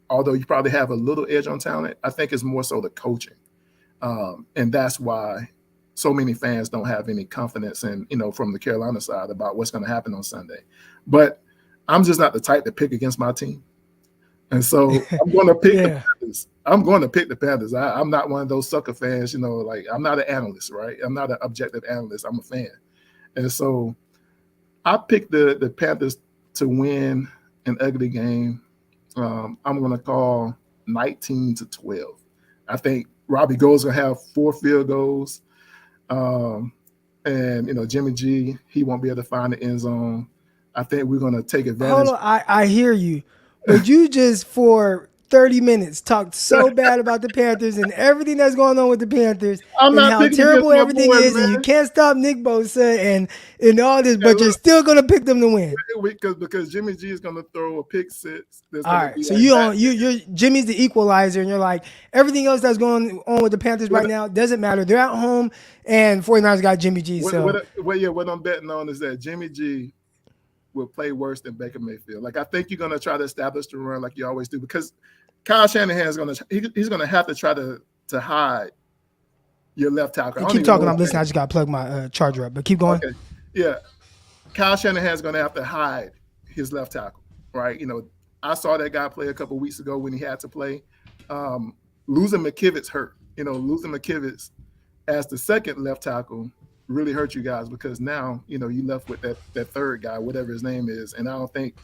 although you probably have a little edge on talent. I think it's more so the coaching, and that's why so many fans don't have any confidence in, from the Carolina side about what's going to happen on Sunday. But I'm just not the type to pick against my team. And so I'm going to pick the Panthers. I'm going to pick the Panthers. I'm not one of those sucker fans, like I'm not an analyst, right? I'm not an objective analyst. I'm a fan. And so I picked the Panthers to win an ugly game. I'm going to call 19-12. I think Robbie Gould's going to have 4 field goals. And Jimmy G, he won't be able to find the end zone. I think we're going to take advantage. Hold on, I hear you, but you just for 30 minutes talked so bad about the Panthers and everything that's going on with the Panthers and how terrible everything is, man. And you can't stop Nick Bosa and all this, but you're still going to pick them to win. Because Jimmy G is going to throw a pick six. All right, so you're Jimmy's the equalizer, and you're like, everything else that's going on with the Panthers right now doesn't matter. They're at home, and 49ers got Jimmy G. What I'm betting on is that Jimmy G will play worse than Baker Mayfield. Like, I think you're going to try to establish the run like you always do, because Kyle Shanahan is he's going to have to try to hide your left tackle. Keep talking. I'm listening. I just got to plug my charger up, but keep going. Okay. Yeah. Kyle Shanahan is going to have to hide his left tackle, right? I saw that guy play a couple of weeks ago when he had to play. Losing McKivitz hurt. Losing McKivitz as the second left tackle really hurt you guys, because now, you left with that third guy, whatever his name is. And I don't think,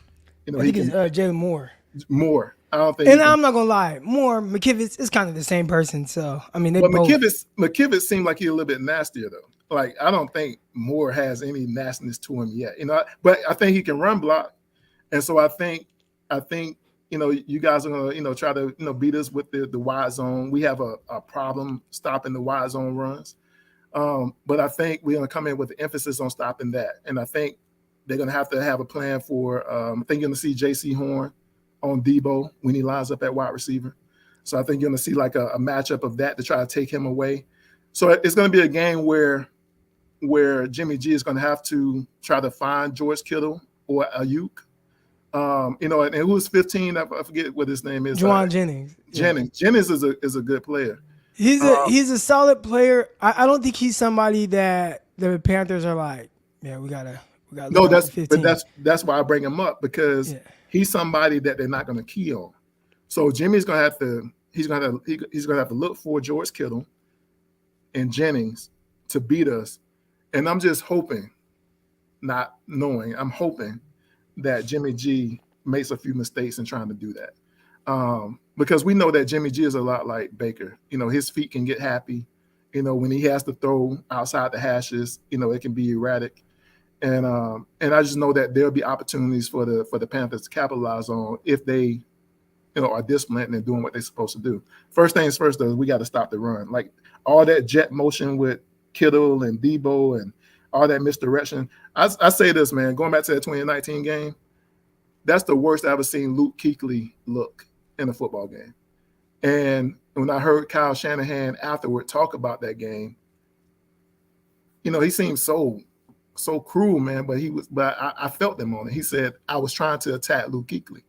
I think it's Jalen Moore. Moore. I don't think. And I'm not gonna lie, Moore, McKivitz is kind of the same person. So I mean, both. McKivitz seemed like he's a little bit nastier though. Like, I don't think Moore has any nastiness to him yet. But I think he can run block, and so I think you guys are gonna try to beat us with the wide zone. We have a problem stopping the wide zone runs, but I think we're gonna come in with the emphasis on stopping that, and I think they're gonna have to have a plan for. I think you're gonna see J.C. Horn on Debo when he lines up at wide receiver. So I think you're going to see like a matchup of that to try to take him away. So it's going to be a game where Jimmy G is going to have to try to find George Kittle or Ayuk. And who's 15? I forget what his name is. Juwan Jennings. Jennings is a good player. He's a solid player. I don't think he's somebody that the Panthers are like, yeah, we gotta. No, that's why I bring him up, because he's somebody that they're not going to key on. So Jimmy's going to have to he's going to have to look for George Kittle and Jennings to beat us. And I'm just hoping, not knowing, I'm hoping that Jimmy G makes a few mistakes in trying to do that. Because we know that Jimmy G is a lot like Baker. His feet can get happy. When he has to throw outside the hashes, it can be erratic. And I just know that there'll be opportunities for the Panthers to capitalize on if they, are disciplined and doing what they're supposed to do. First things first, though, we got to stop the run. Like, all that jet motion with Kittle and Debo and all that misdirection. I say this, man, going back to that 2019 game, that's the worst I've ever seen Luke Kuechly look in a football game. And when I heard Kyle Shanahan afterward talk about that game, he seemed so cruel, man, but I felt them on it. He said, I was trying to attack Luke Kuechly.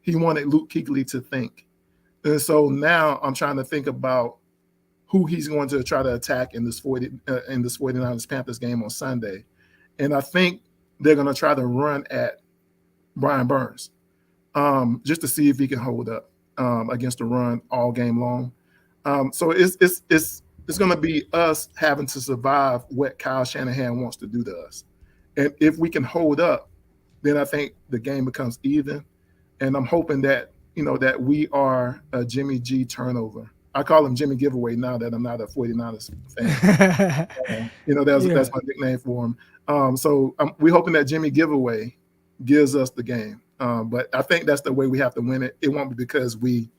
He wanted Luke Kuechly to think. And so now I'm trying to think about who he's going to try to attack in this 49ers Panthers game on Sunday. And I think they're going to try to run at Brian Burns just to see if he can hold up against the run all game long. So it's going to be us having to survive what Kyle Shanahan wants to do to us. And if we can hold up, then I think the game becomes even. And I'm hoping that, that we are a Jimmy G turnover I call him Jimmie Giveaway now that I'm not a 49ers fan. That's my nickname for him. So we're hoping that Jimmie Giveaway gives us the game. But I think that's the way we have to win it. It won't be because we,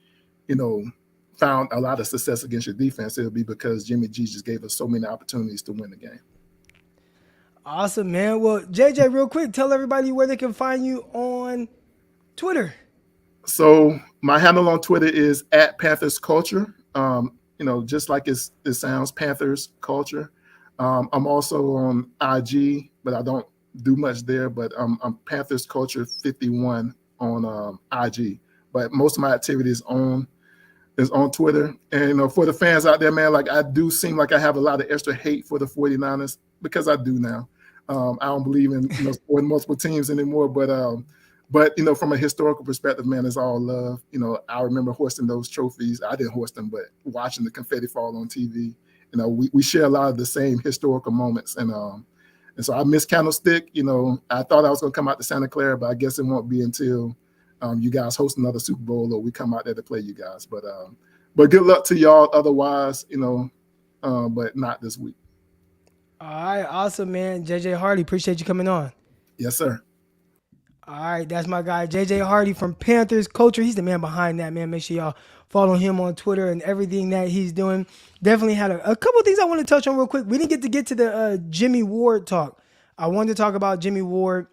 found a lot of success against your defense. It'll be because Jimmy G just gave us so many opportunities to win the game. Awesome, man. Well, JJ, real quick, tell everybody where they can find you on Twitter. So my handle on Twitter is @PanthersCulture. Just like it sounds, Panthers Culture. I'm also on IG, but I don't do much there. But I'm Panthers Culture 51 on IG. But most of my activity is on Twitter. And for the fans out there, man, like I do seem like I have a lot of extra hate for the 49ers because I do now. I don't believe in supporting multiple teams anymore. But from a historical perspective, man, it's all love. I remember hoisting those trophies. I didn't hoist them, but watching the confetti fall on TV. We share a lot of the same historical moments. And so I miss Candlestick. I thought I was going to come out to Santa Clara, but I guess it won't be until you guys host another Super Bowl or we come out there to play you guys. But good luck to y'all otherwise, but not this week. All right. Awesome, man. JJ Hardy, appreciate you coming on. Yes, sir. All right. That's my guy, JJ Hardy from Panthers Culture. He's the man behind that, man. Make sure y'all follow him on Twitter and everything that he's doing. Definitely had a couple of things I want to touch on real quick. We didn't get to the Jimmie Ward talk. I wanted to talk about Jimmie Ward,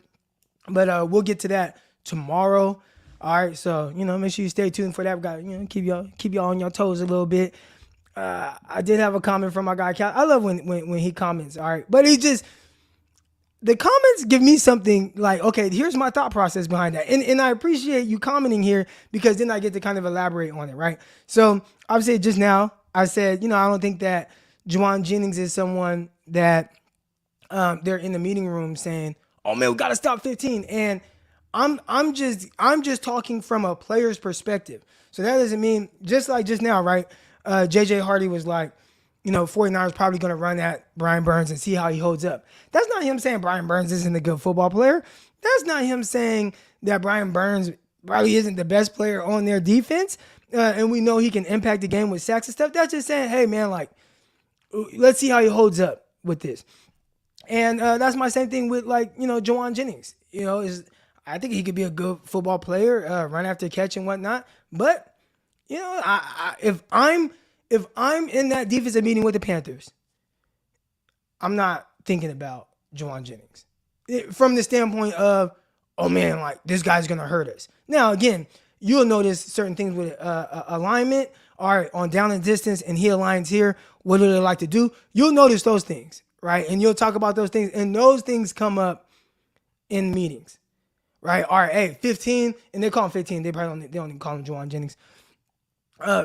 but we'll get to that tomorrow. All right, so make sure you stay tuned for that. We got keep y'all on your toes a little bit. I did have a comment from my guy Cal. I love when he comments. All right, but the comments give me something like, okay, here's my thought process behind that, and I appreciate you commenting here because then I get to kind of elaborate on it, right? So obviously just now I said I don't think that Jauan Jennings is someone that they're in the meeting room saying, oh man, we got to stop 15 and. I'm just talking from a player's perspective. So that doesn't mean just like just now, right? JJ Hardy was like, 49ers probably going to run at Brian Burns and see how he holds up. That's not him saying Brian Burns isn't a good football player. That's not him saying that Brian Burns probably isn't the best player on their defense. And we know he can impact the game with sacks and stuff. That's just saying, hey man, like, let's see how he holds up with this. And that's my same thing with Jauan Jennings, I think he could be a good football player, run after catch and whatnot. But if I'm in that defensive meeting with the Panthers, I'm not thinking about Jauan Jennings from the standpoint of, oh man, like this guy's gonna hurt us. Now again, you'll notice certain things with alignment. All right, on down and distance, and he aligns here. What do they like to do? You'll notice those things, right? And you'll talk about those things, and those things come up in meetings. Right, all right, hey, 15, and they call him 15. They don't even call him Jauan Jennings.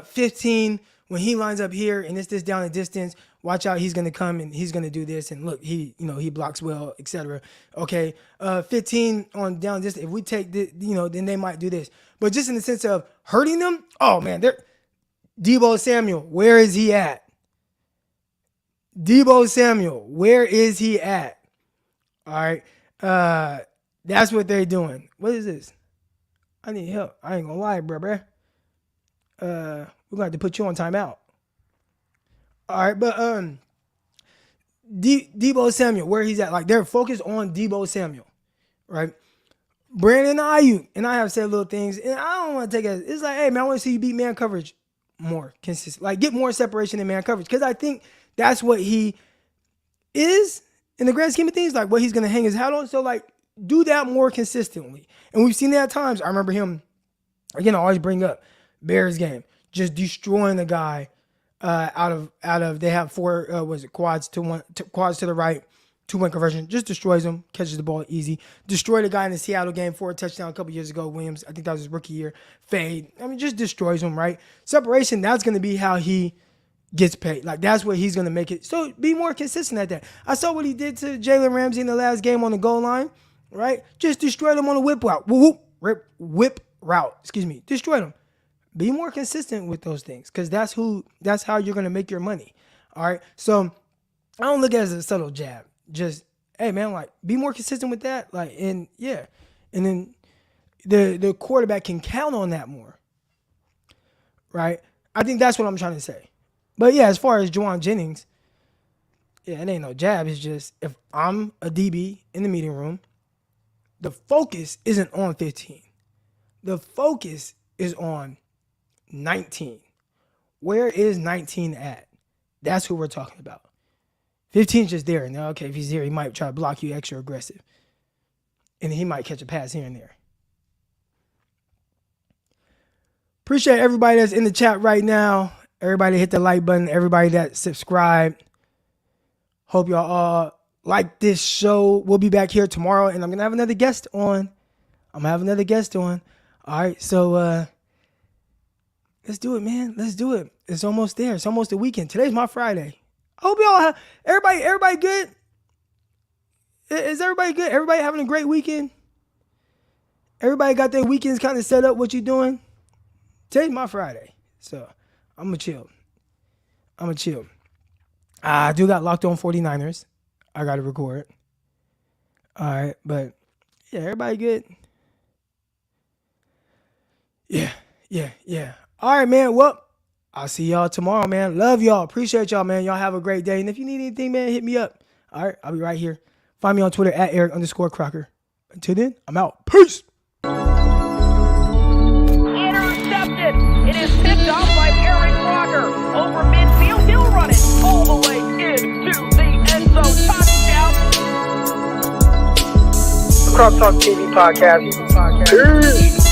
15, when he lines up here and it's this down the distance, watch out, he's gonna come and he's gonna do this, and look, he blocks well, etc. Okay, 15 on down distance. If we take the, then they might do this. But just in the sense of hurting them, oh man, Deebo Samuel, where is he at? Deebo Samuel, where is he at? All right, that's what they're doing. What is this? I need help. I ain't gonna lie, bro. We're gonna have to put you on timeout. All right, but Deebo Samuel, where he's at, like they're focused on Deebo Samuel, right? Brandon Ayuk, and I have said little things, and I don't want to take it. It's like, hey man, I want to see you beat man coverage more consistent, like get more separation in man coverage, because I think that's what he is in the grand scheme of things, like what he's gonna hang his hat on. So like, do that more consistently. And we've seen that at times. I remember him, again, I always bring up Bears game, just destroying the guy out of they have four quads to the right, 2-point conversion, just destroys him, catches the ball easy. Destroyed a guy in the Seattle game for a touchdown a couple years ago, Williams. I think that was his rookie year. Fade. I mean, just destroys him, right? Separation, that's going to be how he gets paid. Like, that's what he's going to make it. So be more consistent at that. I saw what he did to Jalen Ramsey in the last game on the goal line. Right? Just destroyed him on a whip route. Whip route. Destroyed him. Be more consistent with those things, because that's how you're going to make your money. All right. So I don't look at it as a subtle jab. Just, hey man, like be more consistent with that. Like, and yeah. And then the quarterback can count on that more. Right? I think that's what I'm trying to say. But yeah, as far as Juwan Jennings, yeah, it ain't no jab. It's just if I'm a DB in the meeting room, the focus isn't on 15. The focus is on 19. Where is 19 at? That's who we're talking about. 15's just there. Now, okay, if he's there, he might try to block you extra aggressive. And he might catch a pass here and there. Appreciate everybody that's in the chat right now. Everybody hit the like button. Everybody that subscribed. Hope y'all all like this show. We'll be back here tomorrow, and I'm going to have another guest on. All right, so let's do it, man. Let's do it. It's almost there. It's almost the weekend. Today's my Friday. I hope y'all have, everybody good? Is everybody good? Everybody having a great weekend? Everybody got their weekends kind of set up? What you doing? Today's my Friday, so I'm going to chill. I do got Locked On 49ers. I got to record. All right, but yeah, everybody good? Yeah. All right, man. Well, I'll see y'all tomorrow, man. Love y'all. Appreciate y'all, man. Y'all have a great day. And if you need anything, man, hit me up. All right, I'll be right here. Find me on Twitter at Eric_Crocker. Until then, I'm out. Peace. Intercepted. It is picked off by Eric Crocker. Over midfield, he'll run it all the way into the end zone. Touchdown. Cross Talk TV podcast. Peace.